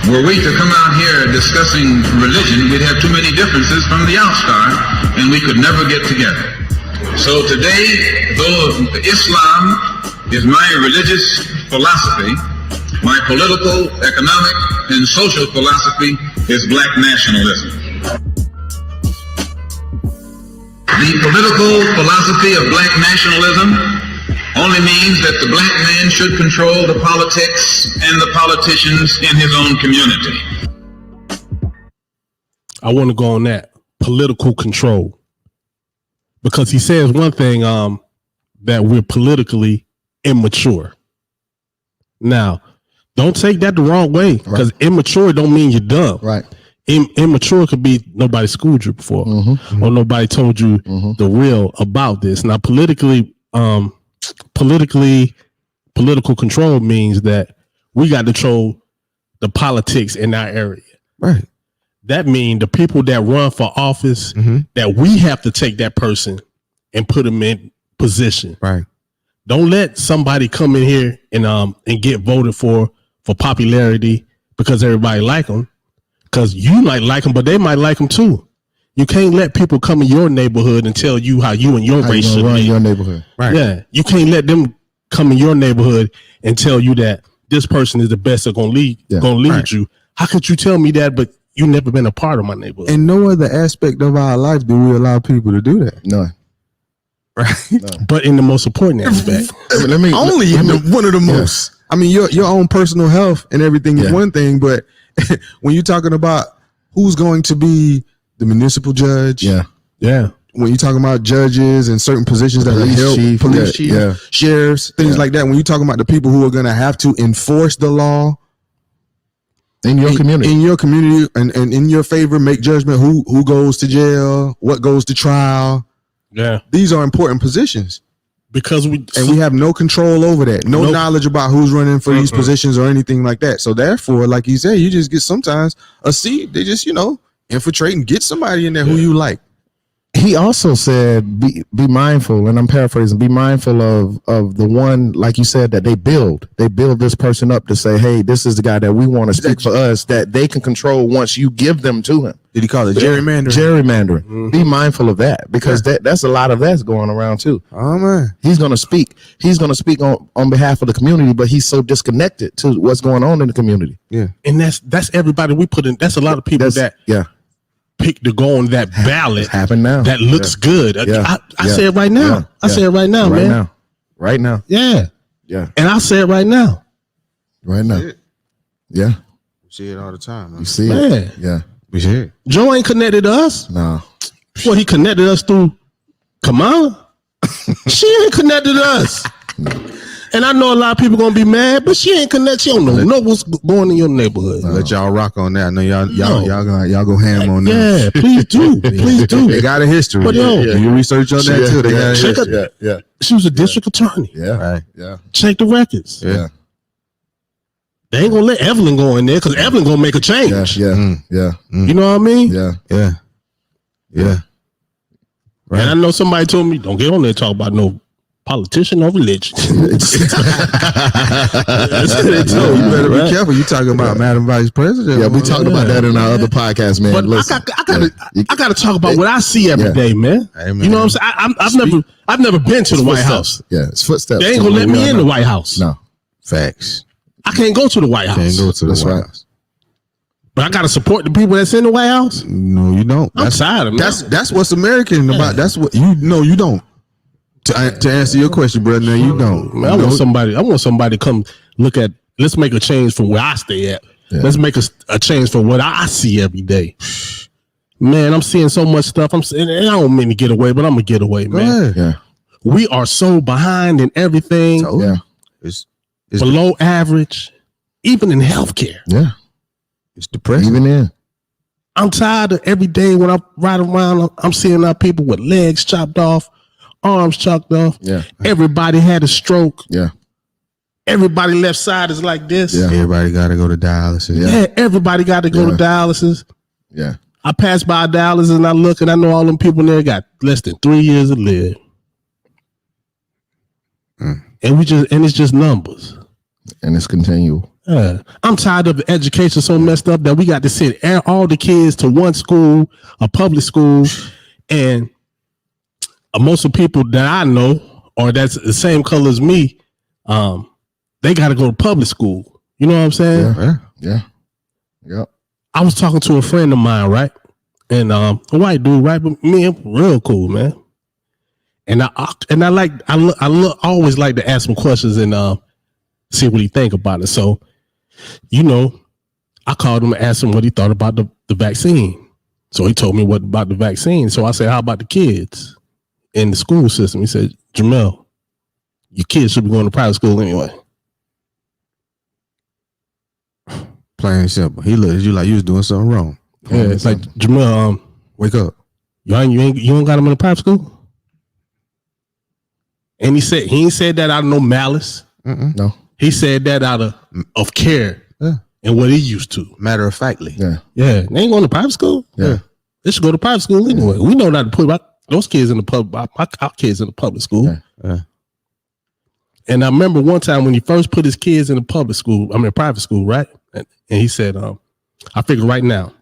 Were we to come out here discussing religion, we'd have too many differences from the outstart, and we could never get together. So today, though Islam is my religious philosophy, my political, economic, and social philosophy is black nationalism. The political philosophy of black nationalism only means that the black man should control the politics and the politicians in his own community. I want to go on that political control because he says one thing that we're politically immature. Now, don't take that the wrong way because immature don't mean you're dumb. Right. Immature could be nobody schooled you before or nobody told you the real about this. Now, political control means that we got to control the politics in our area. Right. That means the people that run for office, that we have to take that person and put them in position. Right. Don't let somebody come in here and get voted for popularity because everybody like them. Because you might like them, but they might like them too. You can't let people come in your neighborhood and tell you how you and your race should run be. Your neighborhood. Right. Yeah. You can't let them come in your neighborhood and tell you that this person is the best that's gonna lead you. How could you tell me that, but you never been a part of my neighborhood? In no other aspect of our lives do we allow people to do that. No. Right. No. But in the most important aspect. One of the most. I mean, your own personal health and everything is one thing, but when you're talking about who's going to be the municipal judge, when you're talking about judges and certain positions that are held, police chief, sheriffs, things like that, when you're talking about the people who are going to have to enforce the law in your community, and in your favor, make judgment who goes to jail, what goes to trial. Yeah, these are important positions. Because we have no control over that, no knowledge about who's running for these positions or anything like that. So therefore, like you said, you just get sometimes a seat. They just infiltrate and get somebody in there who you like. He also said, be mindful, and I'm paraphrasing, be mindful of the one, like you said, that they build this person up to say, hey, this is the guy that we want to speak for us, that they can control once you give them to him. Did he call it gerrymandering? Gerrymandering. Be mindful of that, because that's a lot of that's going around too. Oh man. He's going to speak on behalf of the community, but he's so disconnected to what's going on in the community. Yeah. And that's everybody we put in. That's a lot of people pick to go on that ballot. Happen now. That looks good. I say it right now. I say it right now, man. Right now. Yeah. Yeah. And I say it right now. Right now. Yeah. We see it all the time. Man. You see it. Yeah. We see it. Joe ain't connected to us. No. Well, he connected us through Kamala. She ain't connected to us. And I know a lot of people gonna be mad, but she ain't connect. She don't know what's going in your neighborhood. Let y'all rock on that. I know y'all go ham on that. Yeah, please do. Please do. They got a history. But yo, do you research on that too? They got a check history. Yeah. She was a district attorney. Yeah. Right. Yeah. Check the records. Yeah. They ain't gonna let Evelyn go in there because Evelyn gonna make a change. Yeah. Yeah. You know what I mean? Yeah. Yeah. Right. And I know somebody told me, don't get on there and talk about no politician or religion. That's what they told you. Better be careful. You talking about Madam Vice President? Yeah, we talked about that in our other podcast, man. But listen, I gotta talk about what I see every day, man. Hey, man. You know what I'm saying? I've never been to the White House. Yeah, it's footsteps. They ain't gonna let me in the White House. No. Facts. I can't go to the White House. Can't go to the That's White right. House. But I gotta support the people that's in the White House. No, you don't. I'm tired of that's what's American about. That's what you don't. To answer your question, brother, no, you don't. Man, I want somebody to come look at. Let's make a change from where I stay at. Yeah. Let's make a change from what I see every day. Man, I'm seeing so much stuff. And I don't mean to get away, but I'm gonna get away, man. Go ahead. Yeah. We are so behind in everything. Yeah. It's Below average, even in healthcare. Yeah. It's depressing. Even then. I'm tired of every day when I ride around, I'm seeing our people with legs chopped off, arms chopped off. Yeah. Everybody had a stroke. Yeah. Everybody left side is like this. Yeah. Everybody got to go to dialysis. Yeah, everybody got to go to dialysis. Yeah. I pass by dialysis and I look and I know all them people in there got less than 3 years to live. And it's just numbers. And it's continual. I'm tired of the education so messed up that we got to send all the kids to one school, a public school, and most of the people that I know, or that's the same color as me, they got to go to public school. You know what I'm saying? Yeah. Yeah. Yep. I was talking to a friend of mine, right? And a white dude, right? But me, real cool, man. And I always like to ask him questions and see what he think about it. So, I called him and asked him what he thought about the vaccine. So he told me what about the vaccine. So I said, how about the kids in the school system? He said, Jamel, your kids should be going to private school anyway. Plain and simple. He looked at you like you was doing something wrong. Yeah, it's like, Jamel, Wake up. you ain't got them in a private school? And he ain't said that out of no malice. No. He said that out of care and what he used to. Matter of factly. Yeah. Yeah, they ain't going to private school. Yeah. They should go to private school anyway. We know not to put those kids in our kids in the public school. Yeah. And I remember one time when he first put his kids in the private school, right? And he said, I figure right now,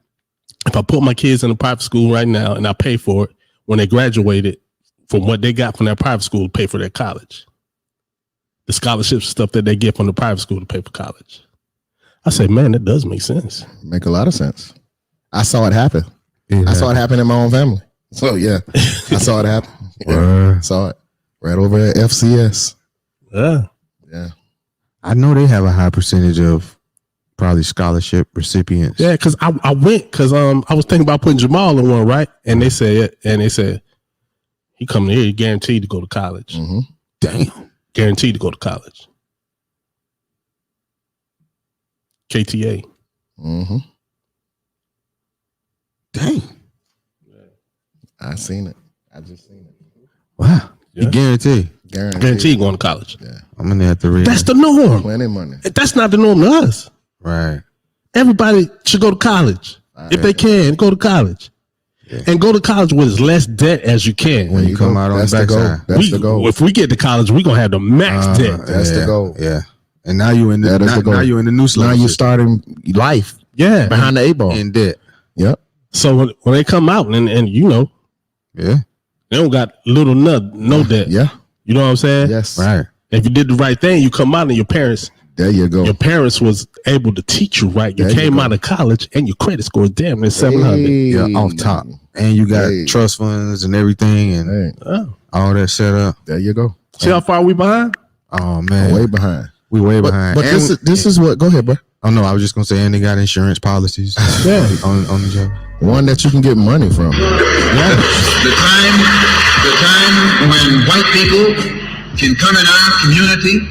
if I put my kids in a private school right now and I pay for it, when they graduated from what they got from their private school to pay for their college, the scholarships stuff that they get from the private school to pay for college. I say, man, that does make sense. Make a lot of sense. I saw it happen. Yeah. I saw it happen in my own family. So yeah, I saw it happen. Yeah, saw it right over at FCS. Yeah. Yeah. I know they have a high percentage of probably scholarship recipients. Yeah, because I went because I was thinking about putting Jamal in one, right? And they said he coming here, he guaranteed to go to college. Mm-hmm. Damn. Guaranteed to go to college. KTA. Mm-hmm. Dang. I seen it. I just seen it. Wow. Yeah. You guarantee. Guaranteed going to college. Yeah. I'm gonna have to read. That's the norm. Plenty of money. That's not the norm to us. right. Everybody should go to college. If they can, go to college. Yeah. And go to college with as less debt as you can. When you come out on the backside. That's the goal. If we get to college, we're gonna have the max debt. That's the goal. Yeah. And now you in the now you in the new slum. Now you starting life Yeah. behind the eight ball. in debt. Yep. So when they come out and Yeah. they don't got little no debt. Yeah. You know what I'm saying? Yes. Right. If you did the right thing, you come out and your parents was able to teach you right. You came out of college and your credit score is damn near 700. Yeah, off top. And you got trust funds and everything and all that set up. There you go. See how far we behind? Oh man. Way behind. We way behind. But this is what, go ahead, bro. Oh no, I was just gonna say, and they got insurance policies on the job. One that you can get money from. The time when white people can come in our community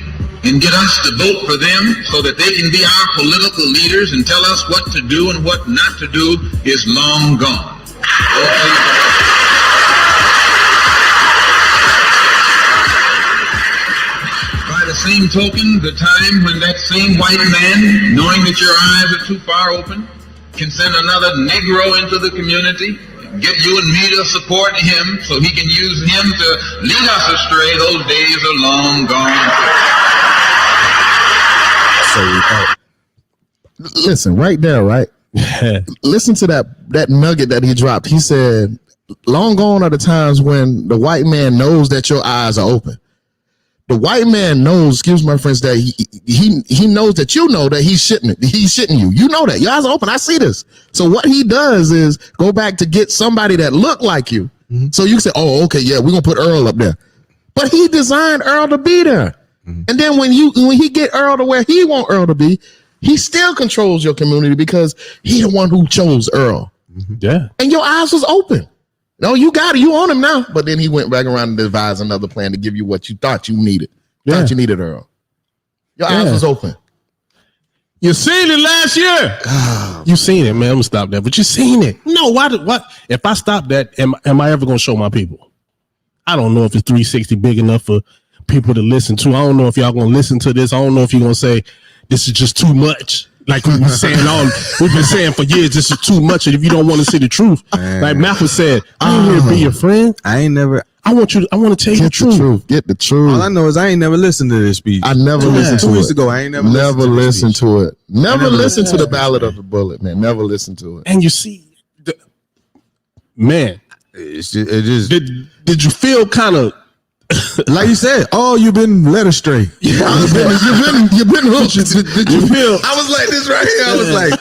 and get us to vote for them so that they can be our political leaders and tell us what to do and what not to do is long gone. By the same token, the time when that same white man, knowing that your eyes are too far open, can send another Negro into the community, get you and me to support him so he can use him to lead us astray, those days are long gone. Listen, right there, right? Listen to that nugget that he dropped. He said, long gone are the times when the white man knows that your eyes are open. The white man knows, excuse my friends, that he knows that you know that he's shitting you. You know that. Your eyes are open. I see this. So what he does is go back to get somebody that look like you. Mm-hmm. So you say, oh, okay, yeah, we're going to put Earl up there. But he designed Earl to be there. Mm-hmm. And then when he get Earl to where he want Earl to be, he still controls your community because he the one who chose Earl. Mm-hmm. Yeah. And your eyes was open. No, you got it. You on him now. But then he went back around and devised another plan to give you what you thought you needed. Thought you needed Earl. Your eyes was open. You seen it last year. You seen it, man. I'm gonna stop that. But you seen it. No, what? If I stop that, am I ever gonna show my people? I don't know if it's 360 big enough for people to listen to. I don't know if y'all gonna listen to this. I don't know if you're gonna say this is just too much. Like we've been saying for years, this is too much. And if you don't want to see the truth, like Malcom said, I ain't here to be your friend. I want to tell you the truth. Get the truth. All I know is I ain't never listened to this speech. I never listened to it. 2 weeks ago, I ain't never listened to it. Never listened to the Ballot of the Bullet, man. Never listened to it. And you see, man, it just did you feel kind of like you said? Oh, you've been led astray. Yeah, you've been hooked. Did you feel? I was like this right here. I was like,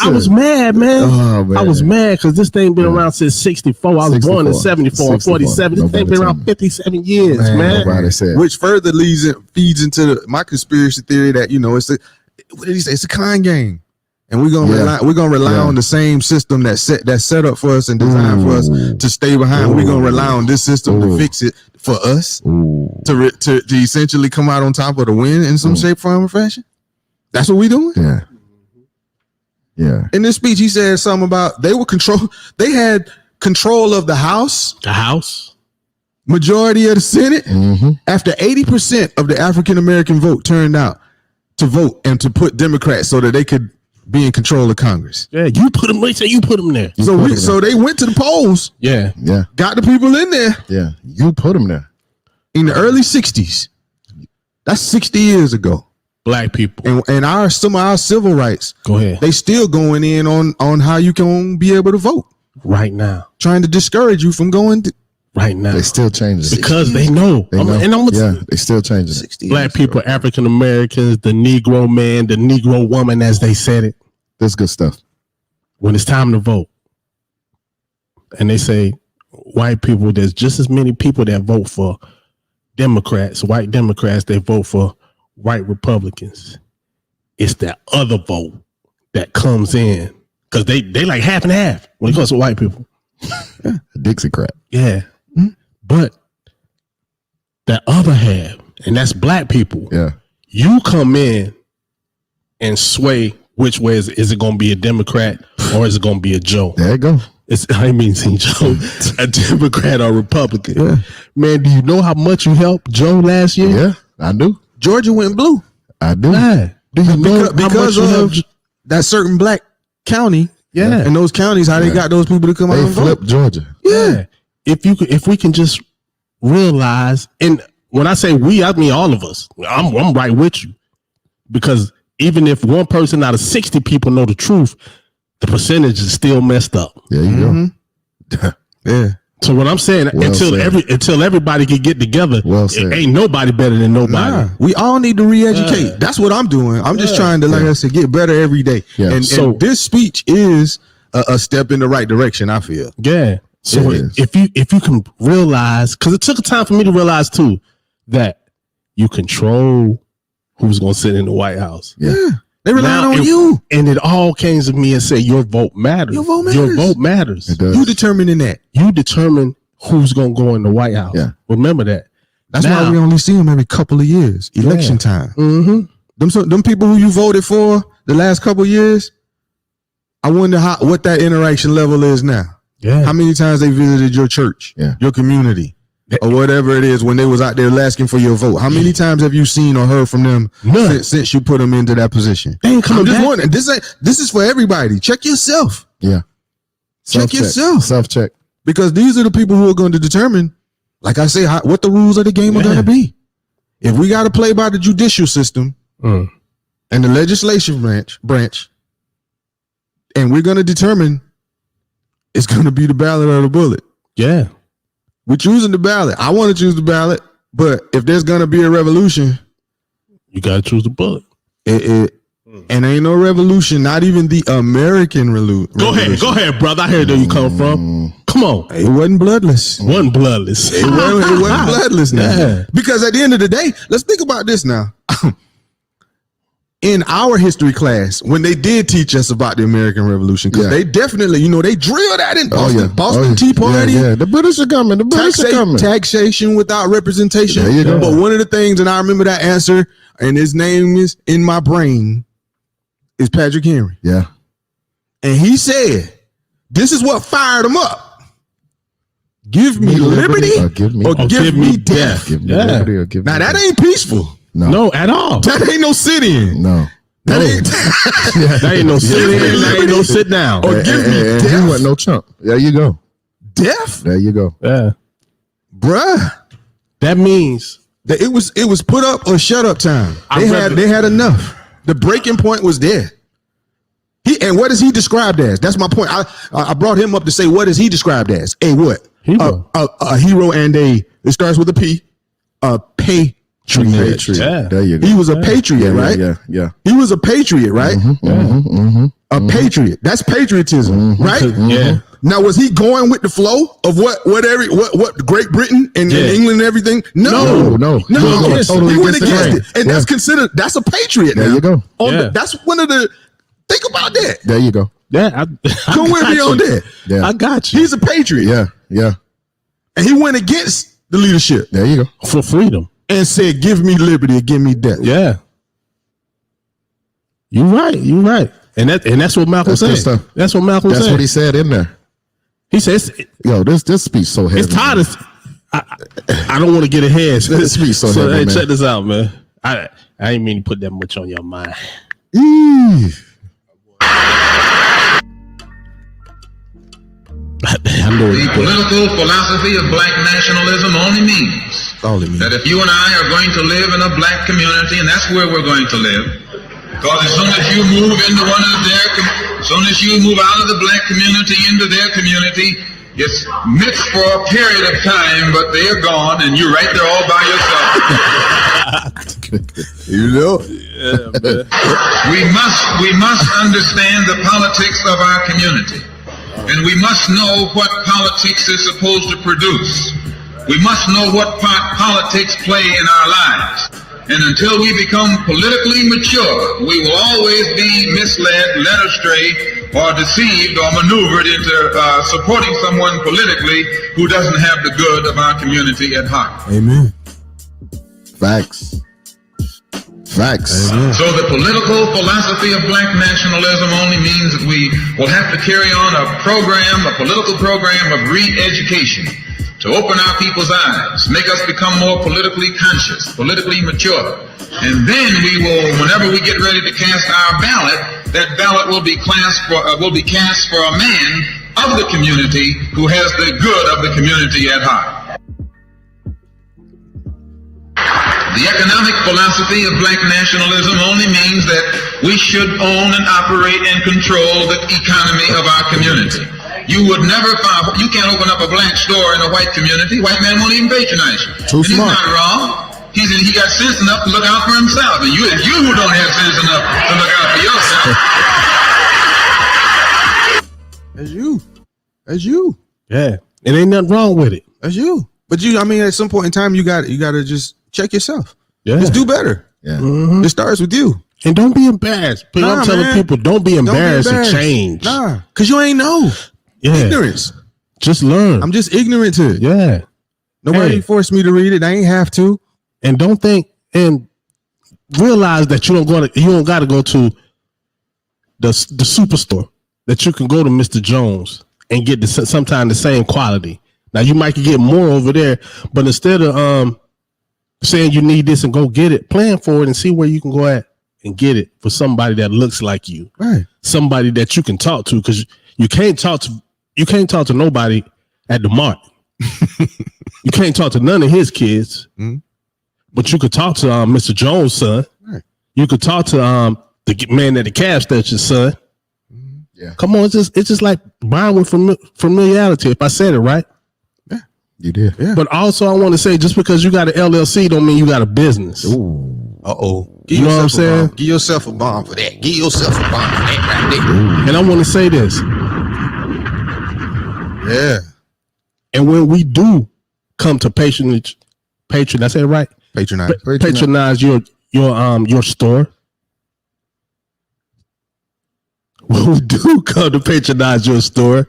I was mad, man. Oh, man. I was mad because this thing been around since 64. I was born in 74 and 47. This thing been around 57 years, man. Which further feeds into my conspiracy theory that, what did he say? It's a con game. And we're gonna rely on the same system that's set up for us and designed for us to stay behind. We're gonna rely on this system to fix it for us to essentially come out on top of the win in some shape, form, or fashion. That's what we doing. Yeah. In this speech, he said something about they had control of the House, majority of the Senate. Mm-hmm. After 80% of the African American vote turned out to vote and to put Democrats so that they could be in control of Congress. Yeah, you put them. They say you put them there. So they went to the polls. Yeah. Got the people in there. Yeah, you put them there in the early 60s. That's 60 years ago. Black people and some of our civil rights. Go ahead. They still going in on how you can be able to vote right now. Trying to discourage you from going right now. They still changing because they know. They still changing it. Black people, African Americans, the Negro man, the Negro woman, as they said it. That's good stuff. When it's time to vote, and they say white people, there's just as many people that vote for Democrats, white Democrats, they vote for white Republicans. It's that other vote that comes in because they like half and half when it comes to white people. Dixiecrat. Yeah. But that other half, and that's black people. Yeah. You come in and sway which way is it going to be a Democrat or is it going to be a Joe? There you go. I mean, Joe, a Democrat or Republican. Yeah. Man, do you know how much you helped Joe last year? Yeah, I do. Georgia went blue. I do. Yeah. Do you know because of that certain black county? Yeah. And those counties, how they got those people to come out and vote. They flipped Georgia. Yeah. If we can just realize, and when I say we, I mean all of us. I'm right with you, because even if one person out of 60 people know the truth, the percentage is still messed up. There you go. Yeah. So what I'm saying, until everybody can get together, ain't nobody better than nobody. Nah, we all need to re-educate. That's what I'm doing. I'm just trying to, like I said, get better every day. Yeah. And this speech is a step in the right direction, I feel. Yeah. So if you can realize, because it took a time for me to realize too, that you control who's going to sit in the White House. Yeah. They rely on you. And it all came to me and say, your vote matters. Your vote matters. You determining that. You determine who's going to go in the White House. Yeah. Remember that. That's Now- why we only see them every couple of years, election time. Mm-hmm. Them people who you voted for the last couple of years, I wonder what that interaction level is now. Yeah. How many times they visited your church, your community, or whatever it is when they was out there asking for your vote? How many times have you seen or heard from them since you put them into that position? They ain't coming I'm just back. wondering. This is for everybody. Check yourself. Yeah. Check yourself. Self-check. Because these are the people who are going to determine, like I say, what the rules of the game are going to be. If we got to play by the judicial system and the legislation branch, and we're going to determine it's going to be the ballot or the bullet. Yeah. We're choosing the ballot. I want to choose the ballot, but if there's going to be a revolution, You got to choose the bullet. And ain't no revolution, not even the American revolution. Go ahead, brother. I heard where you come from. Come on. It wasn't bloodless. One bloodless. It wasn't bloodless now. Yeah. Because at the end of the day, let's think about this now. In our history class, when they did teach us about the American Revolution, because they definitely, they drilled that in Boston. Boston Tea Party. Yeah. The British are coming. The British are coming. Taxation without representation. There you go. But one of the things, and I remember that answer, and his name is in my brain, is Patrick Henry. Yeah. And he said, this is what fired him up. Give me liberty or give me death. Give me liberty or give me Now, that death. ain't peaceful. No, at all. That ain't no sit-in. No. That ain't That ain't no sit in. That ain't no sit down. Or give me He death. wasn't no chump. There you go. Death? There you go. Yeah. Bruh. That means That it was put up or shut up time. They had enough. The breaking point was there. And what is he described as? That's my point. I brought him up to say, what is he described as? A what? Hero. A hero and it starts with a P. A patriot. Yeah. There you go. He was a patriot, right? Yeah. He was a patriot, right? A patriot. That's patriotism, right? Yeah. Now, was he going with the flow of what Great Britain and England and everything? No. Totally He went against against the it, and that's a patriot. There now. you go. That's one of the. Think about that. There you go. Yeah. Come with me on that. Yeah. I got you. He's a patriot. Yeah. And he went against the leadership There you go. For freedom. and said, "Give me liberty or give me death." Yeah. You're right. And that's what Malcolm That's good said. stuff. That's what Malcolm That's said. what he said in there. He says Yo, this speech so heavy. it's tired of. I don't want to get ahead. This speech so heavy, hey, man. check this out, man. I ain't mean to put that much on your mind. I know The it's political philosophy of black nationalism only means that if you and I are going to live in a black community, and that's where we're going to live, because as soon as you move into as soon as you move out of the black community into their community, it's mixed for a period of time, but they're gone, and you're right there all by yourself. We must understand the politics of our community. And we must know what politics is supposed to produce. We must know what part politics play in our lives. And until we become politically mature, we will always be misled, led astray, or deceived or maneuvered into supporting someone politically who doesn't have the good of our community at heart. Amen. Facts. Amen. So the political philosophy of black nationalism only means that we will have to carry on a political program of re-education to open our people's eyes, make us become more politically conscious, politically mature. And then we will, whenever we get ready to cast our ballot, that ballot will be cast for a man of the community who has the good of the community at heart. The economic philosophy of black nationalism only means that we should own and operate and control the economy of our community. You can't open up a black store in a white community. White man won't even patronize you. He's not wrong. He got sense enough to look out for himself. And you who don't have sense enough to look out for yourself. That's you. Yeah. It ain't nothing wrong with it. That's you. But at some point in time, you got to just check yourself. Yeah. Just do better. Yeah. It starts with you. And don't be embarrassed. I'm telling people, don't be embarrassed to change. Nah, because you ain't know. Yeah. Ignorance. Just learn. I'm just ignorant to it. Yeah. Nobody forced me to read it. I ain't have to. And don't think and realize that you don't got to go to the superstore. That you can go to Mr. Jones and get sometimes the same quality. Now you might get more over there, but instead of saying you need this and go get it, plan for it and see where you can go at and get it for somebody that looks like you, right? Somebody that you can talk to, because you can't talk to nobody at the mart. You can't talk to none of his kids, but you could talk to Mr. Jones' son. Right. You could talk to the man at the gas station, son. Yeah. Come on, it's just like buying with familiarity. If I said it right, yeah, you did. Yeah. But also, I want to say, just because you got an LLC, don't mean you got a business. Ooh. You know what I'm saying? Give yourself a bomb for that. Give yourself a bomb for that right there. Ooh. And I want to say this. Yeah. And when we do come to patronize your store. When we do come to patronize your store,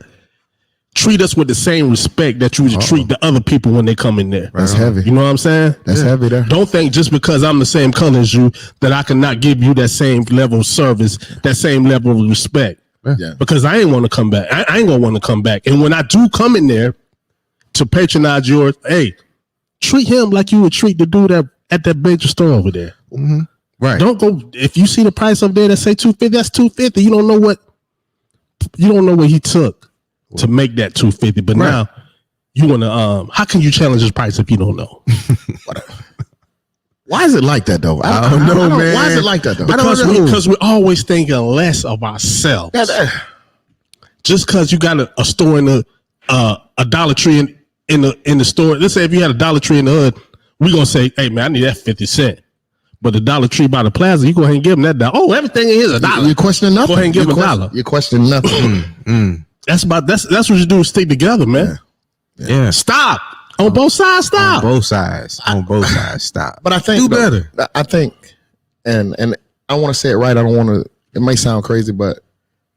treat us with the same respect that you would treat the other people when they come in there. That's heavy. You know what I'm saying? That's heavy there. Don't think just because I'm the same color as you that I cannot give you that same level of service, that same level of respect. Yeah. Because I ain't want to come back. I ain't gonna want to come back. And when I do come in there to patronize yours, hey, treat him like you would treat the dude at that major store over there. Mm-hmm. Right. Don't go if you see the price up there that say $250. That's $250. You don't know what he took to make that $250. But now you want to. How can you challenge his price if you don't know? Why is it like that though? I don't know, man. Why is it like that though? Because we're always thinking less of ourselves. Just because you got a store in a Dollar Tree in the store. Let's say if you had a Dollar Tree in the hood, we're gonna say, hey man, I need that 50 cents. But the Dollar Tree by the plaza, you go ahead and give them that $1. Oh, everything in here is $1. You're questioning nothing. Go ahead and give them $1. You're questioning nothing. That's what you do is stick together, man. Yeah. Stop. On both sides, stop. On both sides, stop. But I think do better. I think, and I want to say it right. I don't want to. It may sound crazy, but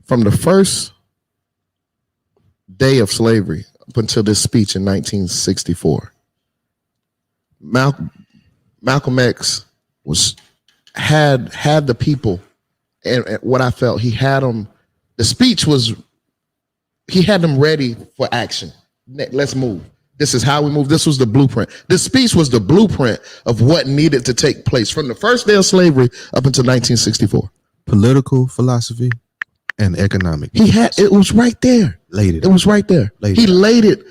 from the first day of slavery up until this speech in 1964, Malcolm X had the people, and what I felt he had them. The speech he had them ready for action. Let's move. This is how we move. This was the blueprint. This speech was the blueprint of what needed to take place from the first day of slavery up until 1964. Political philosophy and economic. It was right there. It was right there. He laid it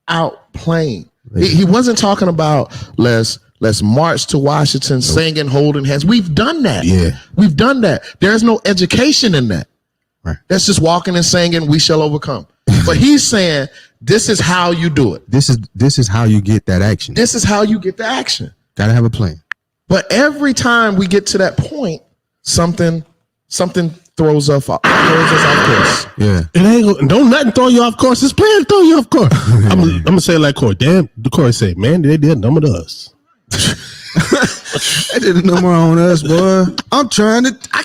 out plain. He wasn't talking about let's march to Washington, singing, holding hands. We've done that. Yeah. We've done that. There's no education in that. Right. That's just walking and singing, we shall overcome. But he's saying, this is how you do it. This is how you get that action. This is how you get the action. Gotta have a plan. But every time we get to that point, something throws us off course. Yeah. Don't nothing throw you off course. This plan throw you off course. I'm gonna say it like Corey. Damn, the Corey say, man, they did a number to us. They did a number on us, boy. I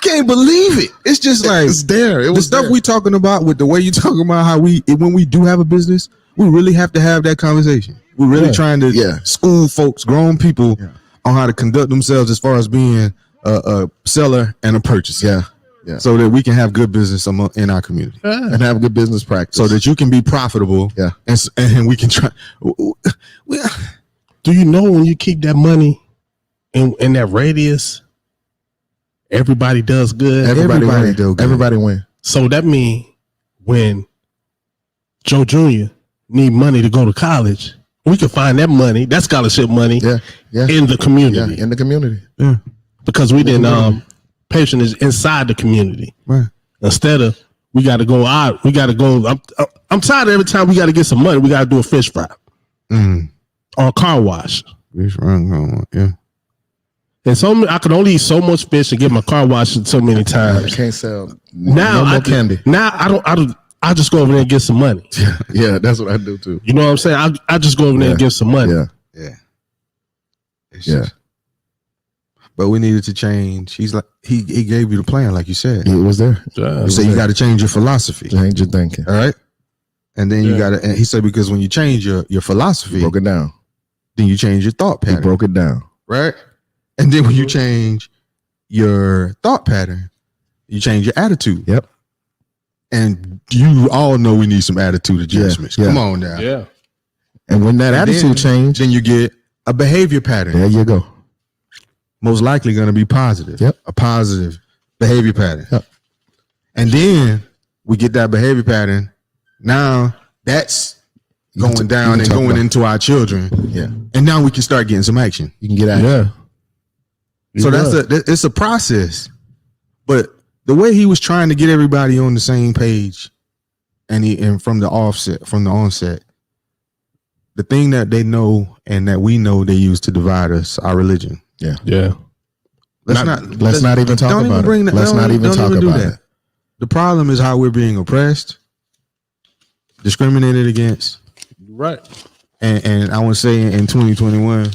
can't believe it. It's just like it's there. It was the stuff there. we talking about with the way you talking about how when we do have a business, we really have to have that conversation. We're really trying to school folks, grown people, on how to conduct themselves as far as being a seller and a purchaser. Yeah. So that we can have good business in our community and have good business practice. So that you can be profitable. Yeah. And we can try. Do you know when you keep that money in that radius, everybody does good. Everybody win. So that means when Joe Jr. need money to go to college, we can find that money, that scholarship money, in the community. Yeah, in the community. Yeah. Because we didn't patronage inside the community. Right. Instead of we got to go out, we got to go. I'm tired of every time we got to get some money, we got to do a fish fry or a car wash. Fish fry, yeah. And so I could only eat so much fish and get my car washed so many times. I can't sell now. No more candy. Now I just go over there and get some money. Yeah, that's what I do too. You know what I'm saying? I just go over there and get some money. Yeah. But we needed to change. He's like he gave you the plan, like you said. It was there. So you got to change your philosophy, change your thinking. All right. And then you got to. And he said because when you change your philosophy, broke it down. then you change your thought He pattern. broke it down. Right? And then when you change your thought pattern, you change your attitude. Yep. And you all know we need some attitude adjustments. Yeah. Come on now. Yeah. And when that attitude change, then you get a behavior pattern. there you go. Most likely going to be positive. Yep. A positive behavior pattern. Yep. And then we get that behavior pattern. Now that's going down and going into our children. Yeah. And now we can start getting some action. You can get action. So it's a process. But the way he was trying to get everybody on the same page and from the onset, the thing that they know and that we know they use to divide us, our religion. Yeah. Yeah. Let's not even talk about it. Let's not even talk about it. The problem is how we're being oppressed, discriminated against. Right. And I want to say in 2021,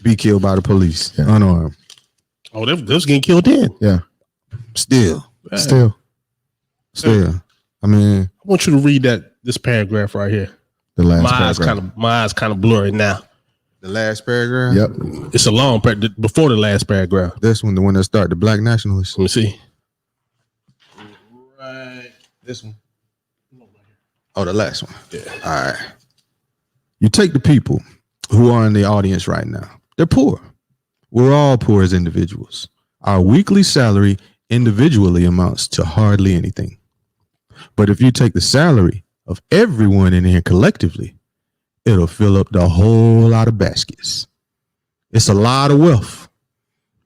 be killed by the police, unarmed. Oh, they was getting killed then. Yeah. Still. Still. I mean, I want you to read this paragraph right here. The last My eyes kind of blurry now. the last paragraph. Yep. It's a long paragraph before the last paragraph. This one, the one that started the black nationalists. Let me see. Right. This one. Oh, the last one. Yeah. All right. You take the people who are in the audience right now. They're poor. We're all poor as individuals. Our weekly salary individually amounts to hardly anything. But if you take the salary of everyone in here collectively, it'll fill up the whole lot of baskets. It's a lot of wealth.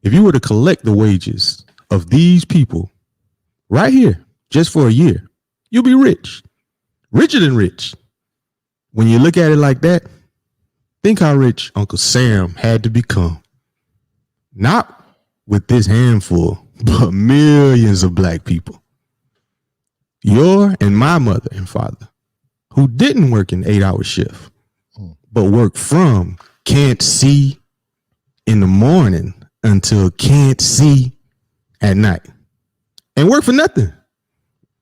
If you were to collect the wages of these people right here, just for a year, you'll be rich. Richer than rich. When you look at it like that, think how rich Uncle Sam had to become. Not with this handful, but millions of black people. Your and my mother and father, who didn't work an 8-hour shift, but worked from can't see in the morning until can't see at night. And work for nothing.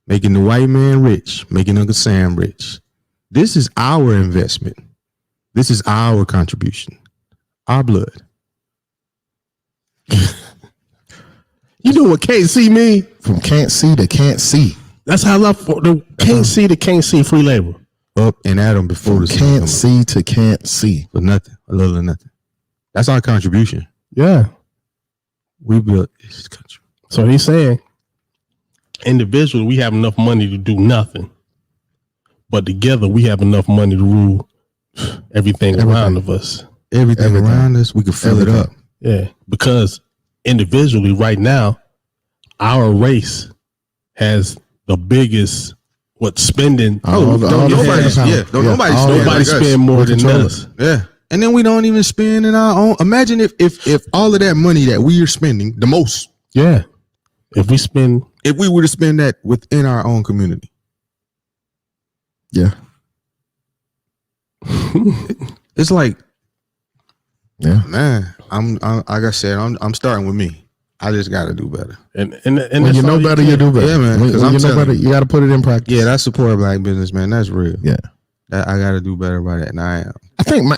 Making the white man rich, making Uncle Sam rich. This is our investment. This is our contribution. Our blood. You know what can't see mean? From can't see to can't see. That's how I love the can't see to can't see free labor. Up and at them before the sun Can't come up. see to can't see. For nothing. A little of nothing. That's our contribution. Yeah. We built this country. So he's saying individually we have enough money to do nothing. But together we have enough money to rule everything around of us. Everything around us, we can fill it up. Yeah. Because individually right now, our race has the biggest spending. Nobody spend more than us. Yeah. And then we don't even spend in our own. Imagine if all of that money that we are spending, the most. Yeah. If we were to spend that within our own community. Yeah. It's like, Yeah. man, I'm like I said, I'm starting with me. I just got to do better. And when you know better, you do better. Yeah, man. When Because you know better, you got to put it in practice. Yeah, that's support black business, man. That's real. Yeah. I got to do better by that, and I am. I think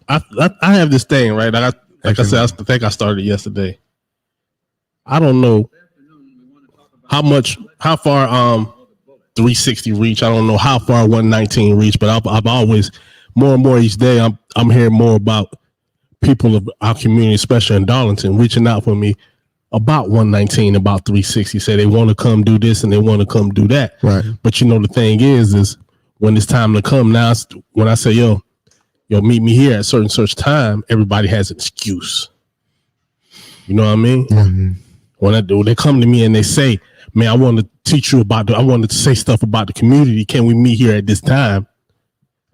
I have this thing, right? I said, I think I started yesterday. I don't know how far 360 reach. I don't know how far 119 reach, but I've always more and more each day. I'm hearing more about people of our community, especially in Darlington, reaching out for me about 119, about 360. Say they want to come do this and they want to come do that. Right. But you know the thing is when it's time to come now, when I say yo, meet me here at such time, everybody has an excuse. You know what I mean? Mm-hmm. When they come to me and they say, man, I want to teach you I want to say stuff about the community. Can we meet here at this time?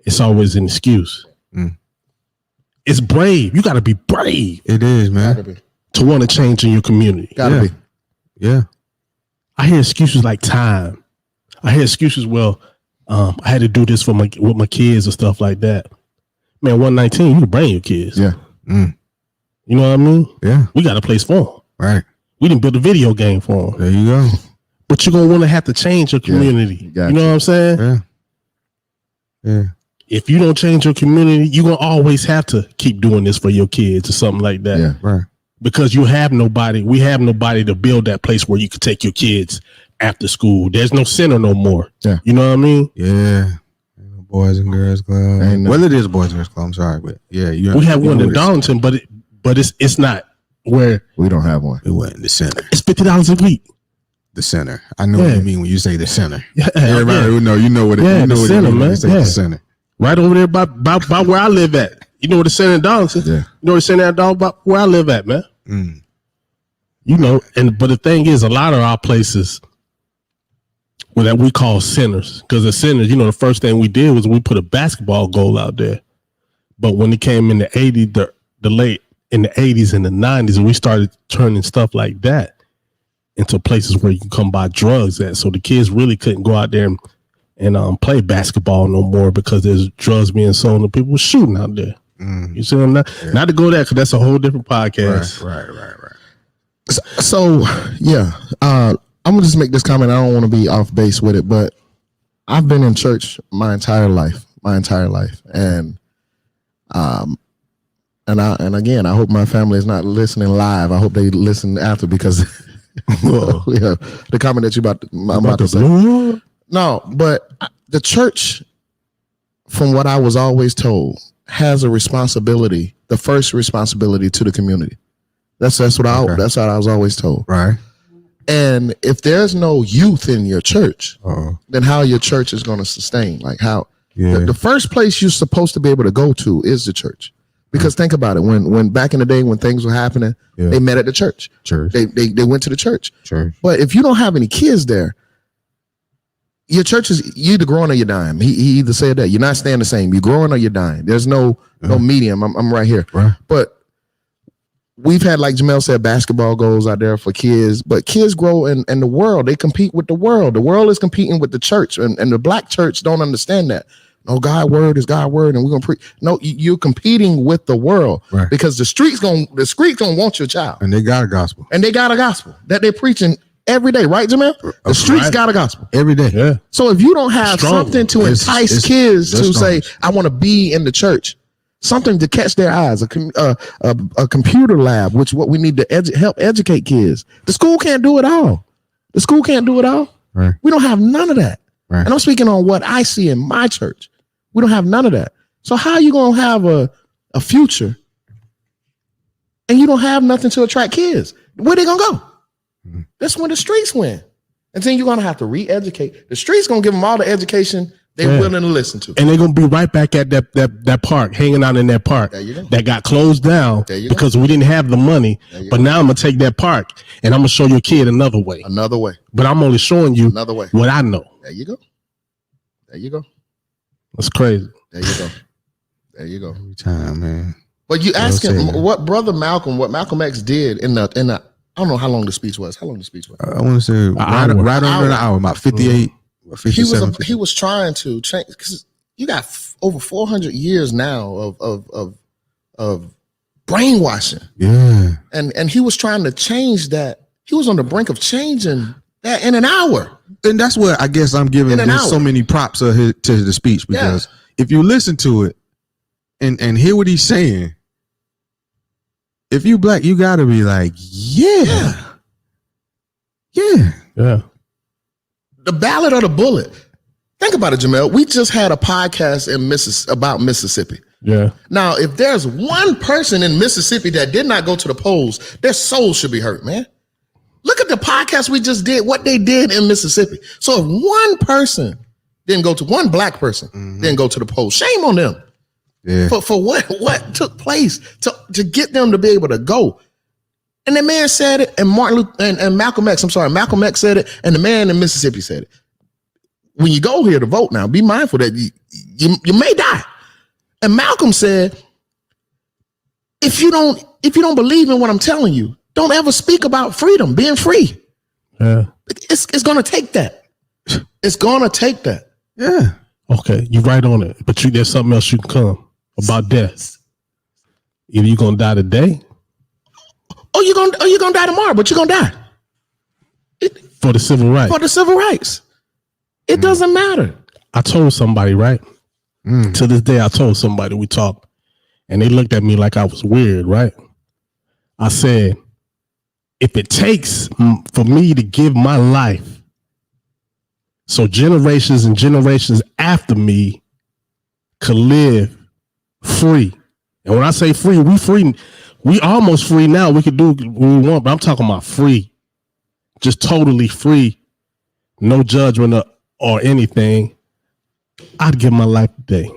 It's always an excuse. Mm. It's brave. You got to be brave. It is, man. To want to change in your community. Gotta be. Yeah. I hear excuses like time. I hear excuses, I had to do this with my kids and stuff like that. Man, 119, you can bring your kids. Yeah. Mm. You know what I mean? Yeah. We got a place for them. Right. We didn't build a video game for them. There you go. But you're going to want to have to change your community. Yeah, you know what I'm saying? Yeah. Yeah. if you don't change your community, you're gonna always have to keep doing this for your kids or something like that. Yeah, right. Because we have nobody to build that place where you can take your kids after school. There's no center no more. Yeah. You know what I mean? Yeah. Boys and Girls Club. Well, it is Boys and Girls Club. I'm sorry, but yeah, we have one in Darlington, but it's not where we don't have one. It wasn't the center. It's $50 a week. The center. I know what you mean when you say the center. Yeah, everybody would know. You know what it. Yeah, you know the what center, it mean man. when you say the center. Right over there by where I live at. You know where the center in Darlington? Yeah. You know where the center in Darlington by where I live at, man. Mm. You know, but the thing is, a lot of our places that we call centers, because the centers, you know, the first thing we did was we put a basketball goal out there. But when it came in the 80s, the late in the 80s and the 90s, we started turning stuff like that into places where you can come buy drugs at. So the kids really couldn't go out there and play basketball no more because there's drugs being sold and people were shooting out there. You see what I'm not? Yeah. Not to go there because that's a whole different podcast. Right. So yeah, I'm gonna just make this comment. I don't want to be off base with it, but I've been in church my entire life, and again, I hope my family is not listening live. I hope they listen after because the comment that I'm about to say. No, but the church, from what I was always told, has a responsibility, the first responsibility to the community. That's what I was always told. Right. And if there's no youth in your church, then how your church is going to sustain? Like how the first place you're supposed to be able to go to is the church. Because think about it, when back in the day when things were happening, they met at the church. They went to the church. But if you don't have any kids there, your church is you either growing or you're dying. He either said that you're not staying the same. You're growing or you're dying. There's no medium. I'm right here. Right. But we've had, like Jamel said, basketball goals out there for kids. But kids grow in the world. They compete with the world. The world is competing with the church, and the black church don't understand that. No, God's word is God's word, and we're gonna preach. No, you're competing with the world because the streets gonna want your child, and they got a gospel, that they're preaching every day, right, Jamel? The streets got a gospel every day. Yeah. So if you don't have something to entice kids to say, I want to be in the church, something to catch their eyes, a computer lab, which is what we need to help educate kids. The school can't do it all. Right. We don't have none of that. Right. And I'm speaking on what I see in my church. We don't have none of that. So how are you going to have a future and you don't have nothing to attract kids? Where they going to go? Mm-hmm. That's when the streets win. And then you're going to have to re-educate. The streets going to give them all the education they're willing to listen to. And they're going to be right back at that park, hanging out in that park that got closed down because we didn't have the money. But now I'm going to take that park and I'm going to show your kid another way. But I'm only showing you another way. What I know. There you go. That's crazy. There you go. Every time, man. But you ask him what Malcolm X did in the I don't know how long the speech was. I want to say right under an hour, about 58. 57. He was trying to change because you got over 400 years now of brainwashing. Yeah. And he was trying to change that. He was on the brink of changing that in an hour. And that's what I guess I'm giving so many props to the speech, because if you listen to it and hear what he's saying, if you black, you got to be like, yeah. The ballot or the bullet. Think about it, Jamel. We just had a podcast about Mississippi. Yeah. Now, if there's one person in Mississippi that did not go to the polls, their soul should be hurt, man. Look at the podcast we just did, what they did in Mississippi. So if one person one black person didn't go to the polls, shame on them. Yeah. For what took place to get them to be able to go. And the man said it, and Malcolm X said it, and the man in Mississippi said it. When you go here to vote now, be mindful that you may die. And Malcolm said, if you don't believe in what I'm telling you, don't ever speak about freedom, being free. Yeah. It's gonna take that. It's gonna take that. Yeah. Okay, you're right on it. But there's something else you can come about death. Either you're gonna die today. Or you're gonna die tomorrow, but you're gonna die. For the civil rights. It doesn't matter. I told somebody, right? To this day, I told somebody we talked, and they looked at me like I was weird, right? I said, if it takes for me to give my life so generations and generations after me could live free. And when I say free, we almost free now. We can do what we want, but I'm talking about free. Just totally free. No judgment or anything. I'd give my life today.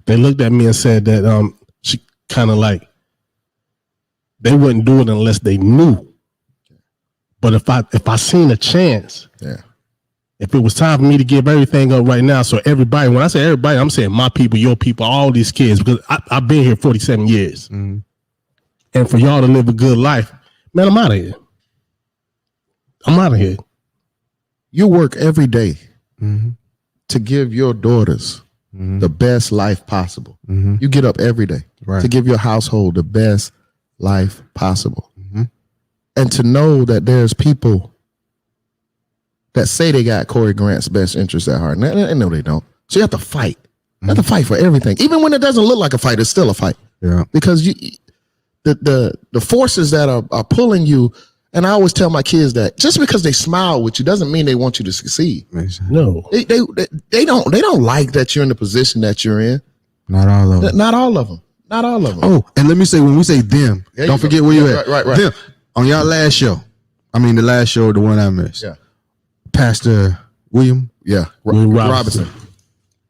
They looked at me and said that she kind of like, they wouldn't do it unless they knew. But if I seen a chance, if it was time for me to give everything up right now, so everybody, when I say everybody, I'm saying my people, your people, all these kids, because I've been here 47 years. And for y'all to live a good life, man, I'm out of here. I'm out of here. You work every day to give your daughters the best life possible. You get up every day to give your household the best life possible. And to know that there's people that say they got Corey Grant's best interests at heart. And no, they don't. So you have to fight. You have to fight for everything. Even when it doesn't look like a fight, it's still a fight. Yeah. Because the forces that are pulling you, and I always tell my kids that just because they smile with you doesn't mean they want you to succeed. No. They don't like that you're in the position that you're in. Not all of them. Not all of them. Not all of them. Oh, and let me say, when we say them, don't forget where you at. Right. Them. On y'all last show, the last show, the one I missed. Yeah. Pastor William. Yeah. William Robinson.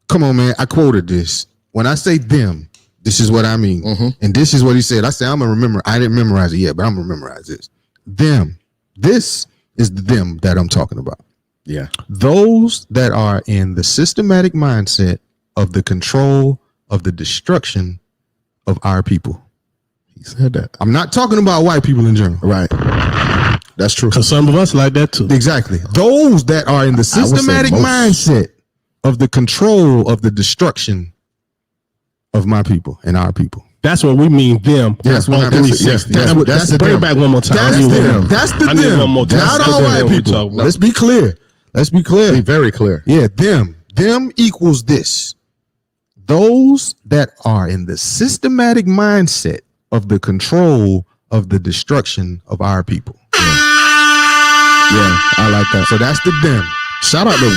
Come on, man. I quoted this. When I say them, this is what I mean. And this is what he said. I said, I'm going to remember. I didn't memorize it yet, but I'm going to memorize this. Them. This is the them that I'm talking about. Yeah. Those that are in the systematic mindset of the control of the destruction of our people. He said that. I'm not talking about white people in general. Right. That's true. Because some of us like that too. Exactly. Those that are in the systematic mindset of the control of the destruction of my people and our people. That's what we mean, them. That's what I mean. That's Bring it back one more time. That's them. That's the them. One more time. Not all white people. Let's be clear. Be very clear. Yeah, them. Them equals this. Those that are in the systematic mindset of the control of the destruction of our people. Yeah, I like that. So that's the them. Shout out to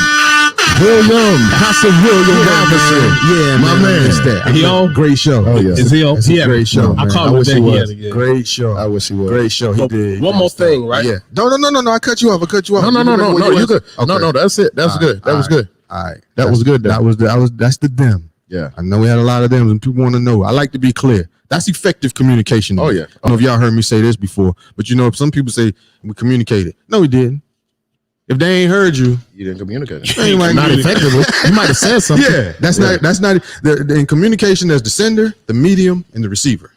William. Pastor William Robinson. Yeah, my man. It's that. He on? Great show. Oh, yeah. Is he on? It's a great show. I man. called him today. Great show. I wish he was. Great show. He did. One more thing, right? Yeah. No. I cut you off. No. You good? Okay. No. That's it. That's good. That was good. All right. That was good. That's the them. Yeah. I know we had a lot of them, and people want to know. I like to be clear. That's effective communication. Oh, yeah. I don't know if y'all heard me say this before, but some people say we communicated. No, we didn't. If they ain't heard you, You didn't communicate. not effectively. You might have said something. Yeah, that's not. In communication, there's the sender, the medium, and the receiver.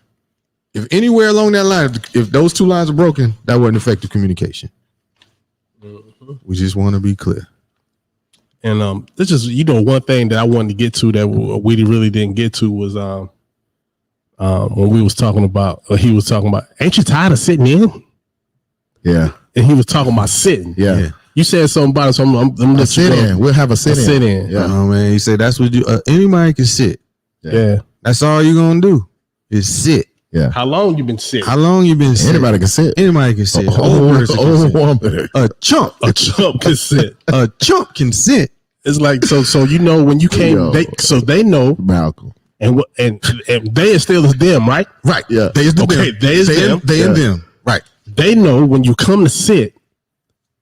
If anywhere along that line, if those two lines are broken, that wasn't effective communication. We just want to be clear. And this is one thing that I wanted to get to that we really didn't get to was when we was talking about, he was talking about, ain't you tired of sitting in? Yeah. And he was talking about sitting. Yeah. You said something about it, so I'm A sit in. We'll have a sit in. Sit in. Yeah. Man. He said that's what anybody can sit. Yeah. That's all you're gonna do is sit. Yeah. How long you been sitting? How long you been sitting? Anybody can sit. Anybody can sit. Old woman. A chump. A chump can sit. A chump can sit. It's like so when you came, they know Malcom. and they is still is them, right? Right. Yeah. They is the Okay, them. they is them. They and them. Right. They know when you come to sit,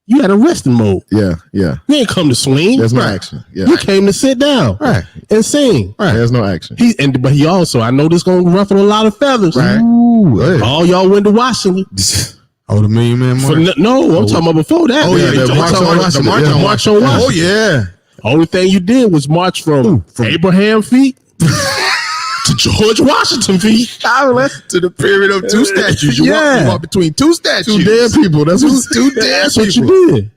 you had a resting mode. Yeah. You ain't come to swing. There's no Right. action. Yeah. You came to sit down, Right. and sing. Right. There's no action. But he also, I know this gonna ruffle a lot of feathers. Right. Ooh, hey. All y'all went to Washington. Oh, the Million Man March. No, I'm talking about before that. Oh, yeah, the the March on Washington. The March on Washington. Oh, yeah. Only thing you did was march from Abraham feet to George Washington feet. To the pyramid of two statues. You walk between two statues. Two dead people. That's what Two dead That's what people. you did.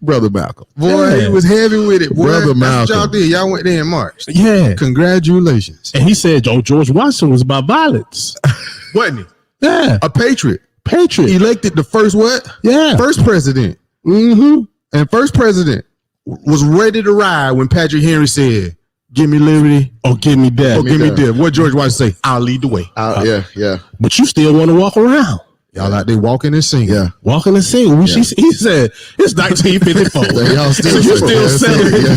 Brother Malcom. Boy, he was heavy with it. Boy, Brother that's what y'all Malcom. did. Y'all went there in March. Yeah. Congratulations. And he said, George Washington was about violence. Wasn't he? Yeah. A patriot. Patriot. Elected the first what? Yeah. First president. Mm-hmm. And first president was ready to ride when Patrick Henry said, give me liberty or give me death. or give me death. What George Washington say? I'll lead the way. Yeah. But you still want to walk around. Y'all out there walking and singing. Yeah. Walking and singing. He said, it's 1954. Y'all still and you still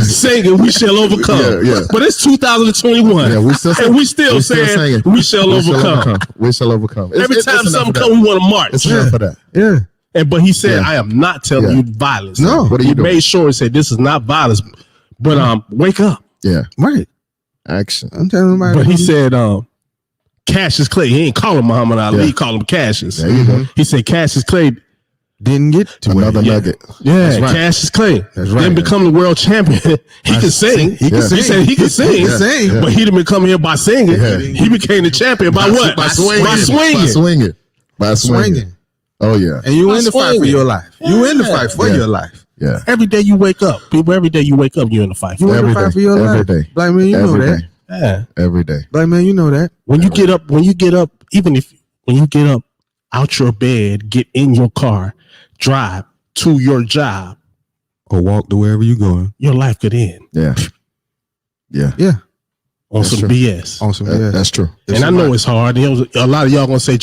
singing, we shall overcome. Yeah. But it's 2021. Yeah, we still saying, we shall overcome. We shall overcome. Every time something comes, we want to march. It's enough for that. Yeah. But he said, I am not telling you violence. No. What are you he doing? made sure and said, this is not violence. But wake up. Yeah. Right. Action. I'm telling everybody. But he said, Cassius Clay. He ain't call him Muhammad Ali. He called him Cassius. There you go. He said Cassius Clay didn't get to Another nugget. Yeah, That's right. Cassius Clay. That's right. Didn't become the world champion. He can sing. He can sing. He said he can sing. He can sing. But he didn't become here by singing. Yeah. He became the champion by what? By swinging. By swinging. Swinging. Oh yeah. And you By in the fight for swinging. your life. You in the fight for Yeah. your life. Yeah. Every day you wake up, people. Every day you wake up, you're in the fight. You in Every the fight day. for your Every life. day. Black man, you know Every that. day. Yeah. Every day. Black man, you know that. When you get up, even if when you get up out your bed, get in your car, drive to your job, Or walk to wherever you going. your life could end Yeah. Yeah. Yeah. on That's some true. BS. On some That's true. And I know it's hard. A lot of y'all gonna say,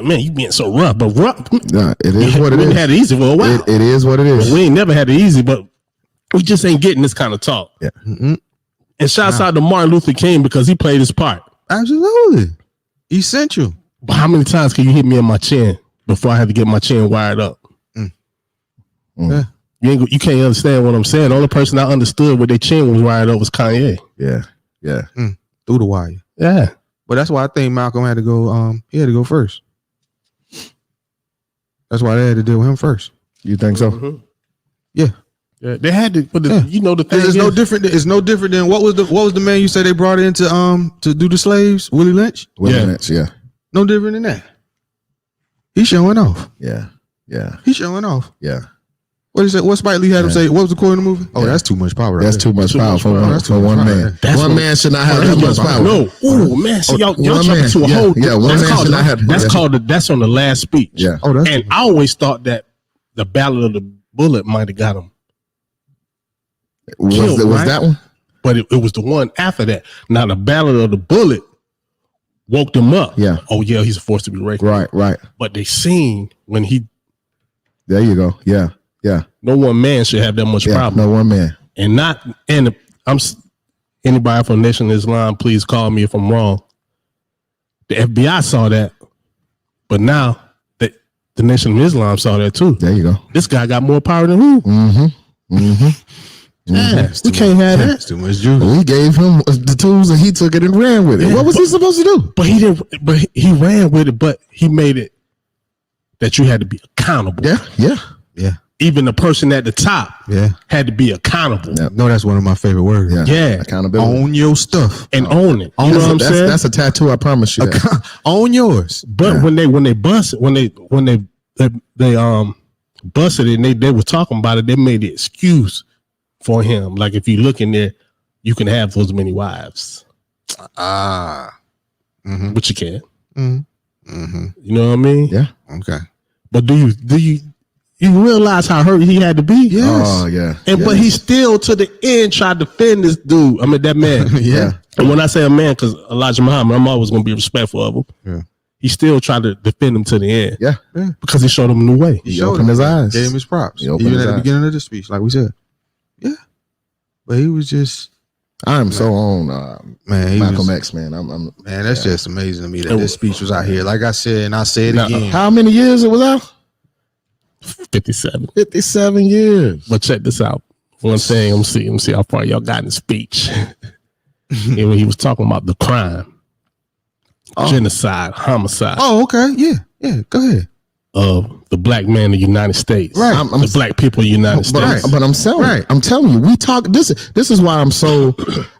"Man, you being so rough," but rough. Yeah, it is what it we is. ain't had it easy for a while. It is what it is. We ain't never had it easy, but we just ain't getting this kind of talk. Yeah. And shouts out to Martin Luther King because he played his part. Absolutely. Essential. But how many times can you hit me in my chin before I had to get my chin wired up? Yeah. You can't understand what I'm saying. The only person I understood with their chin was wired up was Kanye. Yeah. Yeah. Through the wire. Yeah. But that's why I think Malcolm had to go. He had to go first. That's why they had to deal with him first. You think so? Mm-hmm. Yeah. Yeah, they had to. But Yeah. you know the thing It's is, no different. It's no different than what was the man you said they brought in to do the slaves? Willie Lynch. Yeah. Yeah. No different than that. He's showing off. Yeah. Yeah. He's showing off. Yeah. What is it? What Spike Lee had him say? What was the quote in the movie? Oh, that's too much power. That's too much power for one man. That's One what- man should not have that much power. No, oh man, see y'all One jumping man. to a whole. Yeah, one that's man called, should not have- that's yeah. called that's on the last speech. Yeah. Oh, that's And I always thought that the Ballot of the Bullet might have got him, Was killed, right? that one? but it was the one after that. Now the Ballot of the Bullet woke them up. Yeah. Oh yeah, he's a force to be reckoned. Right. Right. But they seen when There you go. Yeah. Yeah. no one man should have that much Yeah. problem. No one man. Anybody from Nation of Islam, please call me if I'm wrong. The FBI saw that, but now the Nation of Islam saw that too. There you go. This guy got more power than who? Mm-hmm. Mm-hmm. Yeah, we can't have that. That's too much juice. We gave him the tools and he took it and ran with it. Yeah, What was he supposed to do? But he didn't. But he ran with it. But he made it that you had to be accountable. Yeah. Yeah. Yeah. Even the person at the top Yeah. had to be accountable. Yeah. No, that's one of my favorite words. Yeah. Yeah. Accountability. Own your stuff. And own it. You know what I'm saying? That's a tattoo. I promise you. That. Own yours. But when they busted, when they busted it, and they were talking about it, they made the excuse for him. Like if you look in there, you can have those many wives, Ah. Mm-hmm. but you can't. Mm-hmm. You know what I mean? Yeah. Okay. But do you realize how hurt he had to be? Yes. Oh yeah. And but he still to the end tried to defend this dude. I mean that man. Yeah. And when I say a man, because Elijah Muhammad, I'm always gonna be respectful of him. Yeah. He still tried to defend him to the end. Yeah. Because he showed him a new way. He He showed opened him. his eyes. Gave him his props. He opened Even his at the eyes. beginning of the speech, like we said. Yeah. But he was just, I'm so on man, he Malcolm was, X, man. I'm man, that's just amazing to me that And- this speech was out here. Like I said, and I say it Now, again. how many years it was out? 57. 57 years. But check this out. One thing, let me see how far y'all got in the speech. And when he was talking about the crime, genocide, homicide Oh, okay. Yeah. Yeah. Go ahead. of the black man in the United States. Right. The black people in the United States. But I'm telling you, we talk. This is why I'm so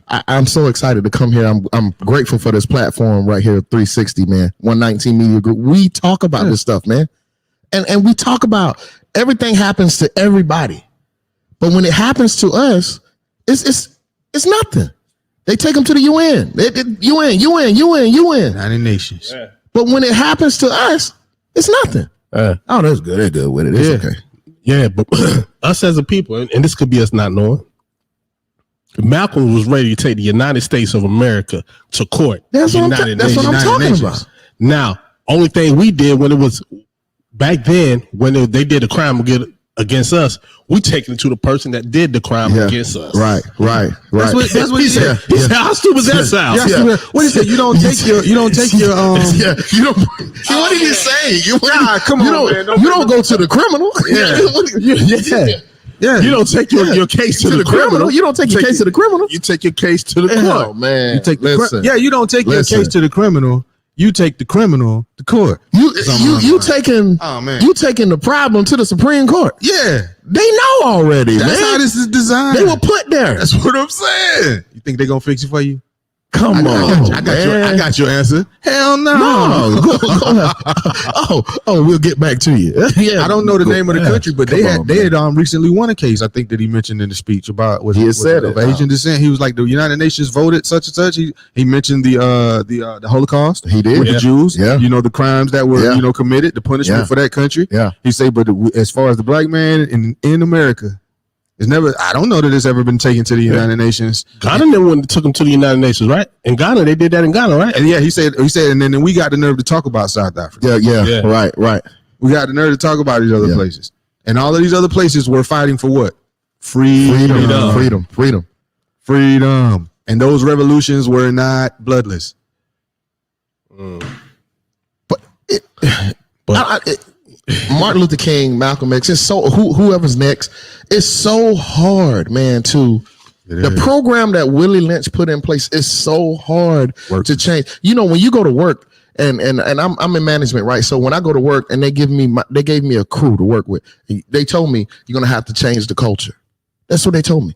I'm so excited to come here. I'm grateful for this platform right here, 360, man. 119 Media Group. We talk about this stuff, man, and we talk about everything happens to everybody, but when it happens to us, it's nothing. They take them to the UN. UN. 90 nations. But when it happens to us, it's nothing. Oh, that's good. They're good with it. It's okay. Yeah, but us as a people, and this could be us not knowing, Malcolm was ready to take the United States of America to court. That's what I'm talking about. Now, only thing we did when it was back then, when they did a crime against us, we taking it to the person that did the crime against us. Right. That's what he said. He said, "How stupid that sounds?" What he said? You don't take your. You don't. What did he say? Come on, man. You don't go to the criminal. Yeah. You don't take your case to the criminal. You don't take your case to the criminal. You take your case to the court. Oh man, you take you don't take your case to the criminal. You take the criminal to court. You taking you taking the problem to the Supreme Court. Yeah, they know already. That's how this is designed. They were put there. That's what I'm saying. You think they're gonna fix it for you? Come on, I got your answer. Hell no. We'll get back to you. Yeah, I don't know the name of the country, but they had recently won a case. I think that he mentioned in the speech about of Asian descent. He was like, the United Nations voted such and such. He mentioned the Holocaust. He did with the Jews. Yeah, the crimes that were committed, the punishment for that country. Yeah, he said, but as far as the black man in America. I don't know that it's ever been taken to the United Nations. Ghana never took them to the United Nations, right? In Ghana, they did that in Ghana, right? And he said, and then we got the nerve to talk about South Africa. Yeah. Right. We got the nerve to talk about these other places. And all of these other places were fighting for what? Freedom. And those revolutions were not bloodless. Martin Luther King, Malcolm X, it's so whoever's next, it's so hard, man, the program that Willie Lynch put in place is so hard to change. When you go to work and I'm in management, right? So when I go to work and they gave me a crew to work with, they told me you're going to have to change the culture. That's what they told me.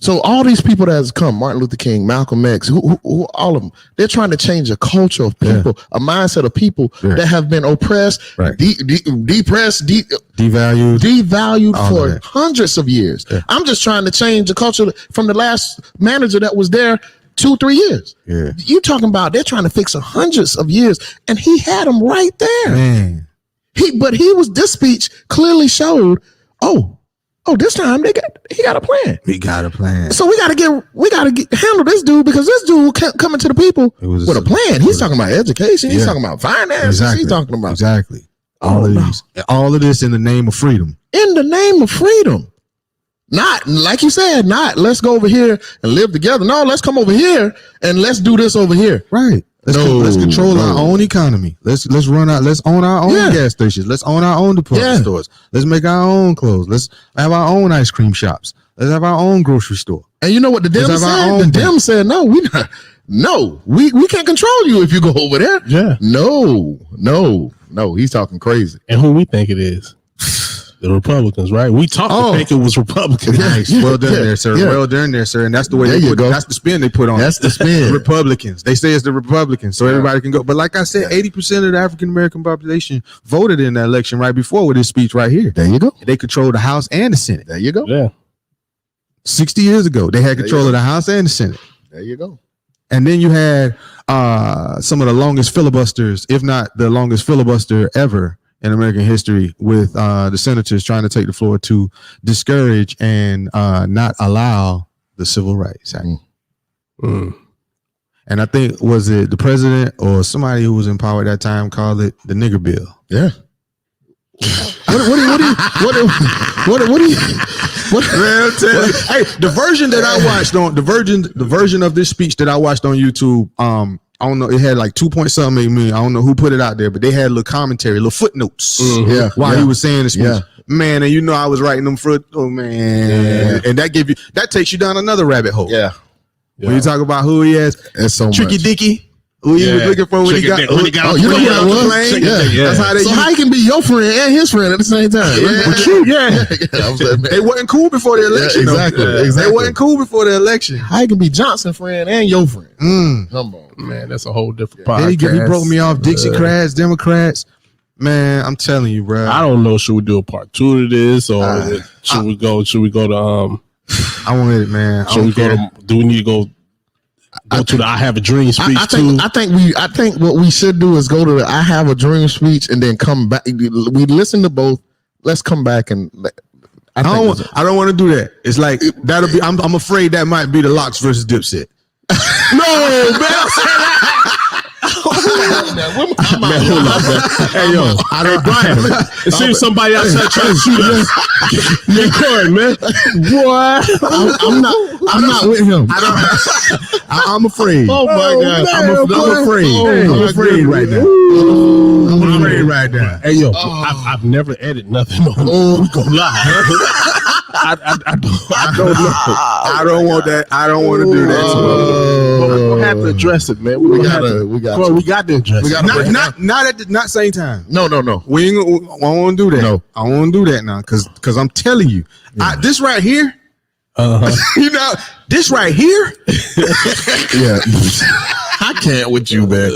So all these people that has come, Martin Luther King, Malcolm X, who all of them, they're trying to change a culture of people, a mindset of people that have been oppressed, depressed, devalued for hundreds of years. Yeah. I'm just trying to change the culture from the last manager that was there 2-3 years. Yeah. You talking about they're trying to fix hundreds of years, and he had them right there. Man. This speech clearly showed, this time he got a plan. He got a plan. So we gotta handle this dude, because this dude coming to the people with a plan. He's talking about education. He's talking about finance. Exactly. He's talking about all of this in the name of freedom. In the name of freedom. Not like you said, not let's go over here and live together. No, let's come over here and let's do this over here. Right. Let's control our own economy. Let's own our own gas stations. Let's own our own department stores. Let's make our own clothes. Let's have our own ice cream shops. Let's have our own grocery store. And you know what the Dems said? The Dems said, no, we can't control you if you go over there. Yeah. No. He's talking crazy. And who we think it is? The Republicans, right? We talked to think it was Republicans. Nice. Well done there, sir. Yeah. Well done there, sir. And that's the way that's the spin they put on. That's the spin. Republicans. They say it's the Republicans, so everybody can go. But like I said, 80% of the African American population voted in the election right before with this speech right here. There you go. They control the House and the Senate. There you go. Yeah. 60 years ago, they had control of the House and the Senate. There you go. And then you had some of the longest filibusters, if not the longest filibuster ever in American history, with the senators trying to take the floor to discourage and not allow the Civil Rights Act. And I think, was it the president or somebody who was in power at that time called it the nigger bill? Yeah. What Hey, the version that I watched on the version of this speech that I watched on YouTube, I don't know, it had like 2 point something million. I don't know who put it out there, but they had a little commentary, little footnotes while he was saying the speech. Yeah. Man, and I was writing them and that takes you down another rabbit hole. Yeah. When you talk about who he has, that's so Tricky much. Dicky. Who he was looking for when he got you know who that was? That's how they. So how he can be your friend and his friend at the same time? They wasn't cool before the election. Exactly. They wasn't cool before the election. How he can be Johnson friend and your friend? Come on, man, that's a whole different podcast. He broke me off. Dixiecrats, Democrats. Man, I'm telling you, bro. I don't know. Should we do a part 2 to this, or should we go? Should we go to? I want it, man. Should we go to? Do we need to go? Go to the I Have a Dream speech too. I think what we should do is go to the I Have a Dream speech and then come back. We listen to both. Let's come back and I don't want to do that. It's like that'll be. I'm afraid that might be the Locks versus Dipset. No, man. Man, hold on, man. Hey, yo, Brian, it seems somebody outside trying to shoot us. You're Corey, man. Boy, I'm not with him. I'm afraid. Oh my God, I'm afraid. I'm afraid right now. I'm afraid right now. Hey, yo, I've never edited nothing on. We gonna lie. I don't know. I don't want that. I don't want to do that. But we're gonna have to address it, man. We got to address it. Not same time. No. We won't do that. No. I won't do that now because I'm telling you, this right here. You know, this right here. Yeah, I can't with you, man.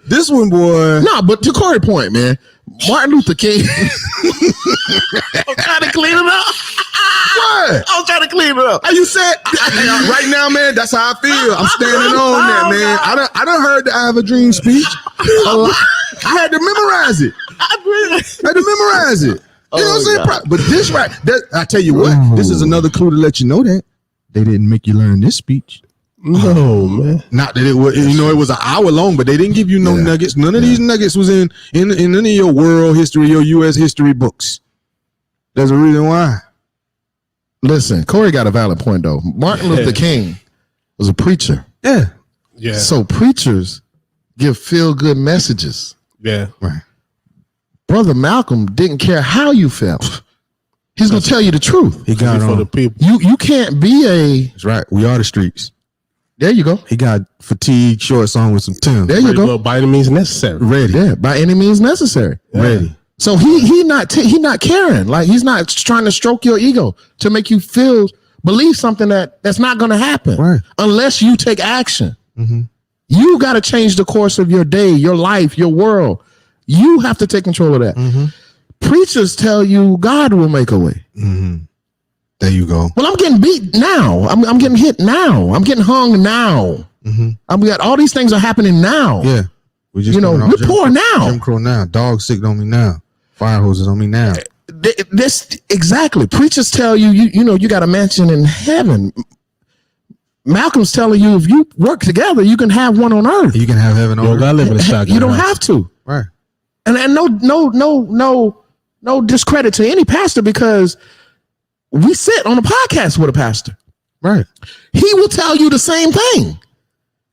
This one, boy. No, but to Corey's point, man, Martin Luther King. I'm trying to clean it up. What? I'm trying to clean it up. How you said right now, man? That's how I feel. I'm standing on that, man. I done heard the I Have a Dream speech. I had to memorize it. You know what I'm saying? But this right, I tell you what, this is another clue to let you know that they didn't make you learn this speech. No, man. Not that it was, it was an hour long, but they didn't give you no nuggets. None of these nuggets was in none of your world history, your U.S. history books. There's a reason why. Listen, Corey got a valid point though. Martin Luther King was a preacher. Yeah. So preachers give feel good messages. Yeah. Right. Brother Malcolm didn't care how you felt. He's gonna tell you the truth. He got for on. the people. You can't be That's right. We are the streets. There you go. He got fatigue shorts on with some Tim. There you go. By any means necessary. Ready. Yeah, by any means necessary. Yeah. Ready. So he not caring. Like he's not trying to stroke your ego to make you believe something that's not going to happen, right, unless you take action. Mm-hmm. You got to change the course of your day, your life, your world. You have to take control of that. Mm-hmm. Preachers tell you God will make a way. Mm-hmm. There you go. Well, I'm getting beat now. I'm getting hit now. I'm getting hung now. Mm-hmm. I've got all these things are happening now. Yeah. We just we're poor now. Jim Crow now. Dog sick on me now. Fire hoses on me now. This exactly. Preachers tell you, you got a mansion in heaven. Malcolm's telling you, if you work together, you can have one on earth. You can have heaven on earth. I live in a shotgun. You don't have to. Right. And no discredit to any pastor, because we sit on a podcast with a pastor. Right. He will tell you the same thing.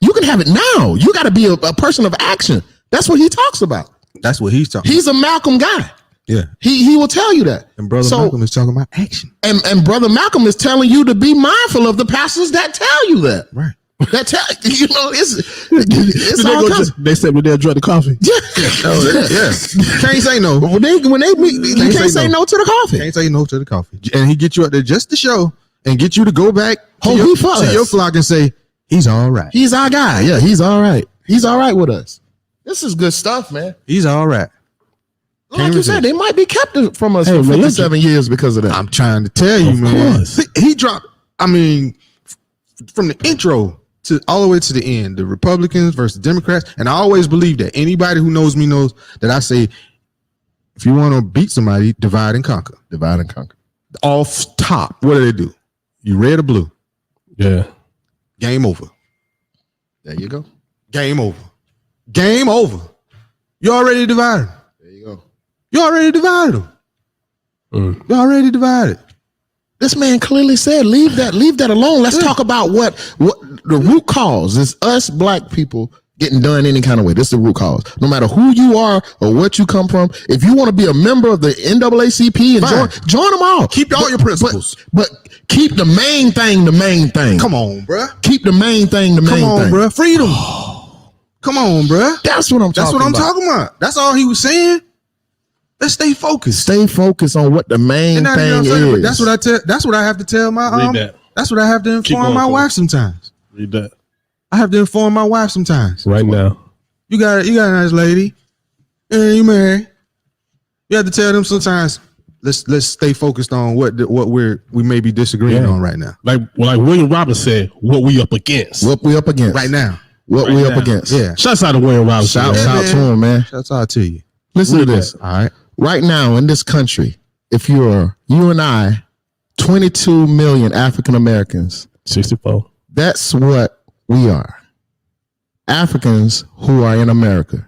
You can have it now. You got to be a person of action. That's what he talks about. That's what he's talking He's a Malcolm guy. Yeah. He will tell you that. And Brother Malcolm is talking about action. And Brother Malcolm is telling you to be mindful of the pastors that tell you that. Right. That tell it's all kinds. They said they'll drink the coffee. Yeah. Can't say no. When they meet, you can't say no to the coffee. Can't say no to the coffee. And he get you out there just to show and get you to go back to your flock and say, he's all right. He's our guy. Yeah, he's all right. He's all right with us. This is good stuff, man. He's all right. Like you said, they might be kept from us for 57 years because of that. I'm trying to tell you, man. He dropped, from the intro to all the way to the end, the Republicans versus Democrats. And I always believe that anybody who knows me knows that I say, if you want to beat somebody, divide and conquer. Divide and conquer. Off top, what do? You red or blue? Yeah. Game over. There you go. Game over. Game over. You already divided. There you go. You already divided them. You already divided. This man clearly said, leave that alone. Let's talk about what the root cause is. Us black people getting done any kind of way. This is the root cause. No matter who you are or what you come from, if you want to be a member of the NAACP and join them all. Keep all your principles. But keep the main thing the main thing. Come on, bruh. Keep the main thing the main thing. Come on, bruh. Freedom. Come on, bruh. That's what I'm talking about. That's all he was saying. Let's stay focused. Stay focused on what the main thing is. That's what I have to tell my that's what I have to inform my wife sometimes. Read that. I have to inform my wife sometimes. Right now. You got a nice lady. And you married. You have to tell them sometimes, let's stay focused on what we may be disagreeing on right now. Like William Roberts said, what we up against. What we up against. Right now. What we up against. Yeah. Shouts out to William Roberts. Shout out to him, man. Shouts out to you. Listen to this. All right. Right now in this country, if you and I 22 million African Americans. 64. That's what we are. Africans who are in America.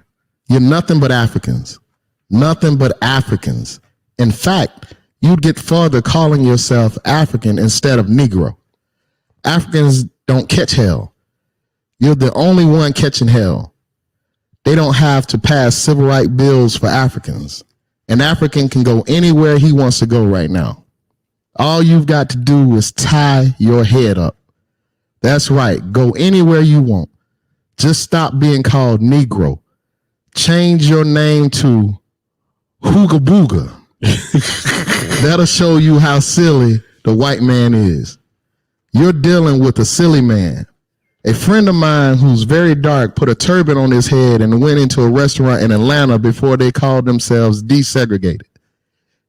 You're nothing but Africans. Nothing but Africans. In fact, you'd get further calling yourself African instead of Negro. Africans don't catch hell. You're the only one catching hell. They don't have to pass civil rights bills for Africans. An African can go anywhere he wants to go right now. All you've got to do is tie your head up. That's right. Go anywhere you want. Just stop being called Negro. Change your name to Hooga Booga. That'll show you how silly the white man is. You're dealing with a silly man. A friend of mine who's very dark put a turban on his head and went into a restaurant in Atlanta before they called themselves desegregated.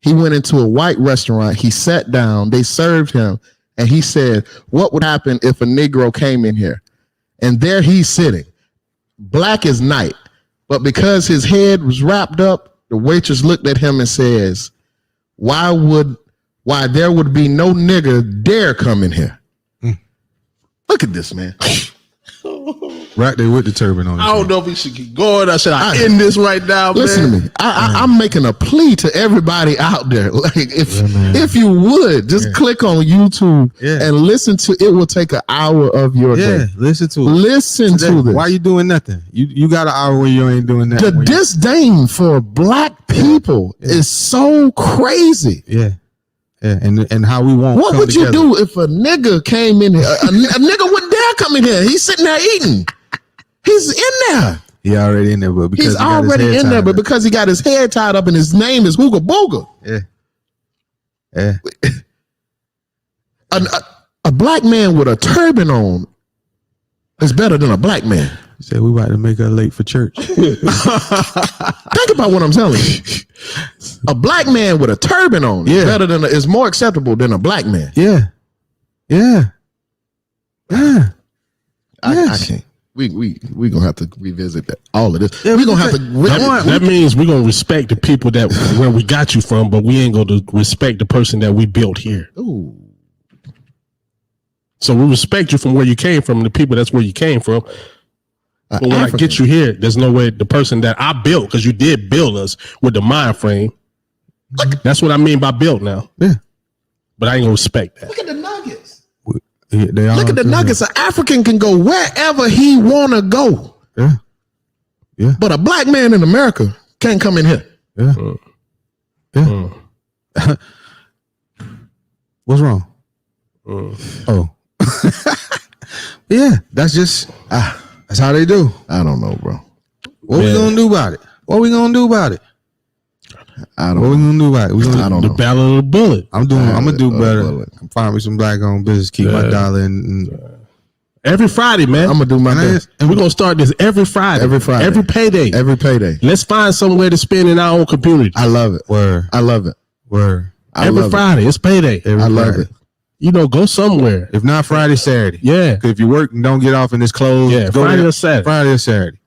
He went into a white restaurant. He sat down. They served him. And he said, what would happen if a Negro came in here? And there he's sitting. Black as night. But because his head was wrapped up, the waitress looked at him and says, why there would be no nigger dare come in here? Look at this, man. Right there with the turban on. I don't know if we should keep going. Should I end this right now, listen man? to me. I'm making a plea to everybody out there. Like if you would just click on YouTube and listen to it. Will take an hour of your day. Listen to it. Listen to this. Why you doing nothing? You got an hour where you ain't doing nothing. The disdain for black people is so crazy. Yeah. Yeah, and how we won't. What would you do if a nigga came in here? A nigga wouldn't dare come in here. He's sitting there eating. He's in there. He already in there, but because he's already in there, but because he got his hair tied up and his name is Hooga Booga. Yeah. A black man with a turban on is better than a black man. He said we about to make her late for church. Think about what I'm telling you. A black man with a turban on is more acceptable than a black man. Yeah. I can't. We gonna have to revisit that, all of this. We're gonna have to. That means we're gonna respect the people that where we got you from, but we ain't gonna respect the person that we built here. Ooh. So we respect you from where you came from, the people that's where you came from. But when African. I get you here, there's no way the person that I built, because you did build us with the mind frame. That's what I mean by built now. Yeah. But I ain't gonna respect that. Look at the Nuggets. Look at the Nuggets. An African can go wherever he wanna go. Yeah. But a black man in America can't come in here. Yeah. What's wrong? Oh. Yeah, that's just that's how they do. I don't know, bro. What we gonna do about it? I don't What we gonna do about it? I don't know. The Ballot of the Bullet. I'm gonna do better. I'm find me some black owned business, keep my dollar and every Friday, man. I'm gonna do my best. And we're gonna start this every Friday. Every Friday. Every payday. Every payday. Let's find somewhere to spend in our own community. I love it. Word. I love it. Word. Every Friday, it's payday. I love it. You know, go somewhere. If not Friday, Saturday. Yeah. If you work and don't get off and it's closed, go Friday there. or Saturday. Friday or Saturday.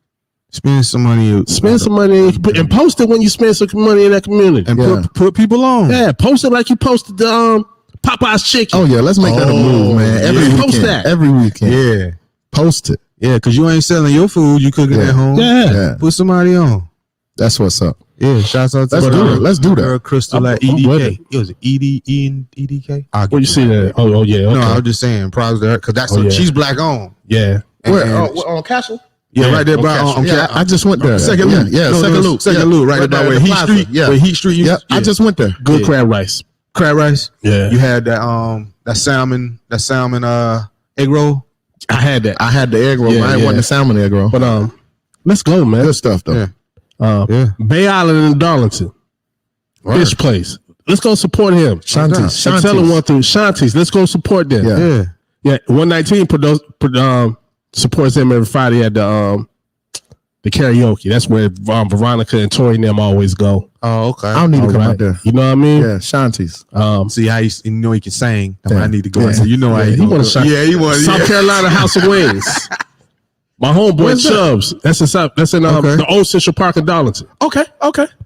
Spend some money. Spend some money and post it when you spend some money in that community. And put people on. Yeah, post it like you posted the Popeye's chicken. Oh yeah, let's make that a move, man. Every weekend. Post that. Every weekend. Yeah. Post it. Yeah, because you ain't selling your food, you cooking at home. Yeah. Put somebody on. That's what's up. Yeah, shouts out to Let's do that. Girl Crystal at I'm with it. EDK. It was EDK. Where you see that? Oh yeah. Okay. No, I was just saying, props to her because that's she's black owned. Yeah. Where on Castle? Yeah, right there, bro. I just went there. Second loop. Yeah, second loop. Second loop, right about where Heat Street. Yeah, where Heat Street. I just went there. Good crab rice. Crab rice. Yeah. You had that salmon egg roll. I had that. I had the egg roll. I ain't want the salmon egg roll. But let's go, man. Good stuff though. Yeah. Bay Island in Darlington. Fish place. Let's go support him. Shanties. Tell him one through Shanties. Let's go support them. Yeah. 119 supports them every Friday at the karaoke. That's where Veronica and Tori and them always go. Oh, okay. I don't need to come out there. You know what I mean? Yeah, Shanties. See how you know he can sing. Yeah. I need to go. Yeah. So you know how he want to Yeah, he want South Carolina House of Wings. My homeboy Where's that? Chubbs. That's in Okay. the old Central Park in Darlington. Okay.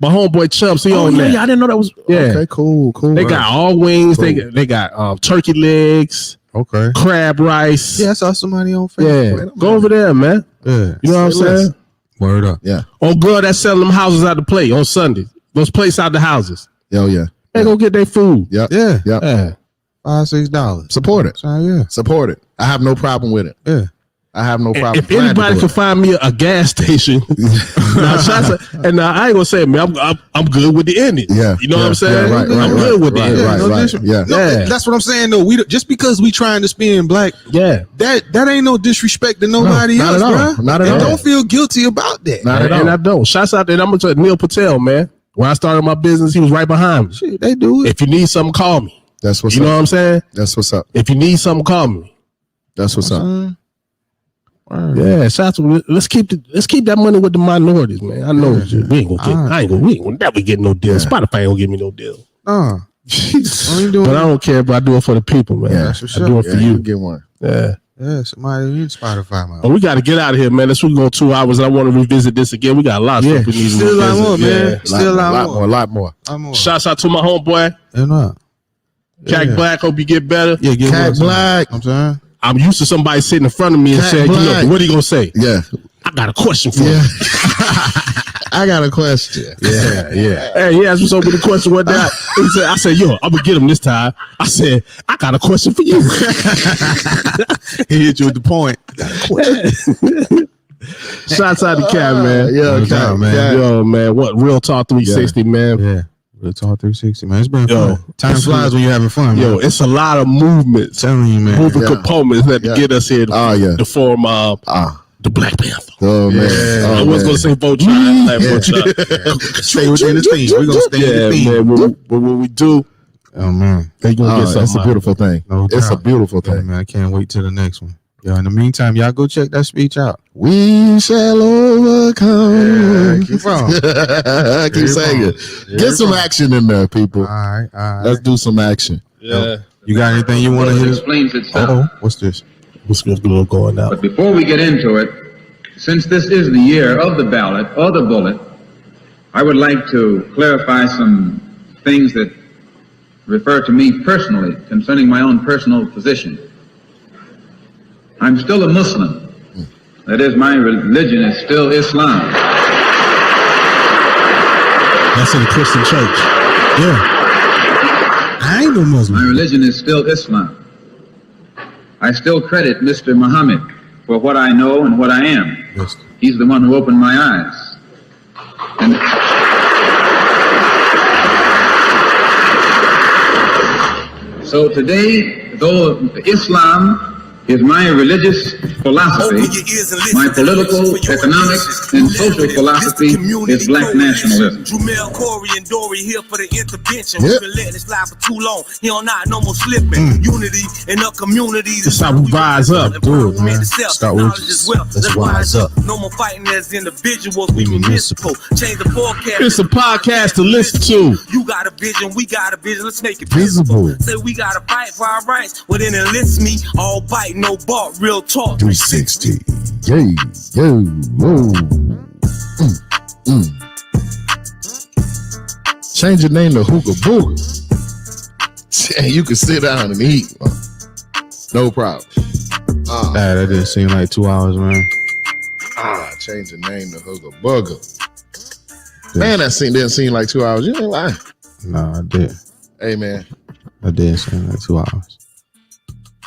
My homeboy Chubbs, he owned that. Yeah, I didn't know that was. Yeah. Okay, cool. They got all wings. They got turkey legs, Okay. crab rice. Yeah, I saw somebody on Facebook. Yeah. Go over there, man. Yeah. You know what I'm Say less. saying? Word up. Yeah. Oh, girl, that's selling them houses out the plate on Sunday. Those plates out the houses. Yo, yeah. They go get their food. Yep. Yeah. Yep. Yeah. $5-6. Support it. So yeah. Support it. I have no problem with it. Yeah. I have no problem. If anybody can find me a gas station, and I ain't gonna say, man, I'm good with the ending. Yeah, You know what I'm saying? right, I'm good with the ending. right. Yeah. No, that's what I'm saying though. We just because we trying to spin black, Yeah. that ain't no disrespect to nobody not else, at all. bro. Not at And all. don't feel guilty about that. Not at And I all. don't. Shouts out there. I'm gonna tell Neil Patel, man. When I started my business, he was right behind me. Shit, they do it. If you need something, call me. That's what's You know what up. I'm saying? That's what's up. If you need something, call me. That's what's up. Yeah, shout out to, let's keep that money with the minorities, man. I know we ain't gonna never get no deal. Spotify ain't gonna give me no deal. I ain't doing But I don't care, but I do it for the people, man. Yeah, that's for I do it Yeah, for you. get one. Yeah. Yeah, somebody in Spotify, man. But we got to get out of here, man. Let's go 2 hours. I want to revisit this again. We got a lot of stuff we need to Still a lot revisit. more, man. Yeah. Still a lot more. Shouts out to my homeboy, And what? Cat Black. Hope you get better. Yeah, get Cat what? Black. I'm saying. I'm used to somebody sitting in front of me and Cat saying, Black. what are you going to say? Yeah. I got a question for Yeah. you. I got a question. Yeah. Hey, he asked me so many questions one day. I said, yo, I'm going to get him this time. I said, I got a question for you. He hit you with the point. Shouts out to Cat, man. No doubt, man. Yo, man. What? Real Talk 360, man. Yeah. Real Talk 360, man. It's been Yo, fun. Time flies when you're having fun, man. Yo, it's a lot of movements. Telling you, man. Moving Yeah. components that Yeah. get us here to form the Black Panther. Oh, man. Yeah. Oh, I was man. going to say Voltron. Stay within the theme. We're going to stay in Yeah, the theme. man. When we do, Oh, man. they going to get something. That's a beautiful thing. No It's a doubt. beautiful Yeah, thing. man. I can't wait till the next one. Yo, in the meantime, y'all go check that speech out. We shall overcome. Keep on. Keep saying it. Get some action in there, people. All right. Let's do some action. Yeah. You got anything you want to hit? Explains itself. Oh, what's this? What's going out? But before we get into it, since this is the year of the ballot or the bullet, I would like to clarify some things that refer to me personally concerning my own personal position. I'm still a Muslim. That is, my religion is still Islam. That's in the Christian church. Yeah. I ain't no My Muslim. religion is still Islam. I still credit Mr. Muhammad for what I know and what I am. Yes. He's the one who opened my eyes. And so today, though Islam is my religious philosophy, my political, economic, and social philosophy is black nationalism. Jumel, Corey, and Dory here for the intervention. Yep. We've been letting it slide for too long. He don't not no more slipping. Unity in the community. That's how we rise up. Do it, man. Start with as well. let's rise up. No more fighting as individuals. We municipal. Change the forecast. It's a podcast to listen to. You got a vision, we got a vision. Let's make it Visible. visible. Say we gotta fight for our rights. Well, then enlist me. All bite, no bark. Real talk. 360. Yay. Yo. Whoa. Change your name to Hooga Booga. And you can sit down and eat. No problem. That didn't seem like 2 hours, man. Change the name to Hooga Booga. Man, that didn't seem like 2 hours. You ain't lying. No, I did. Hey, man. I did seem like 2 hours.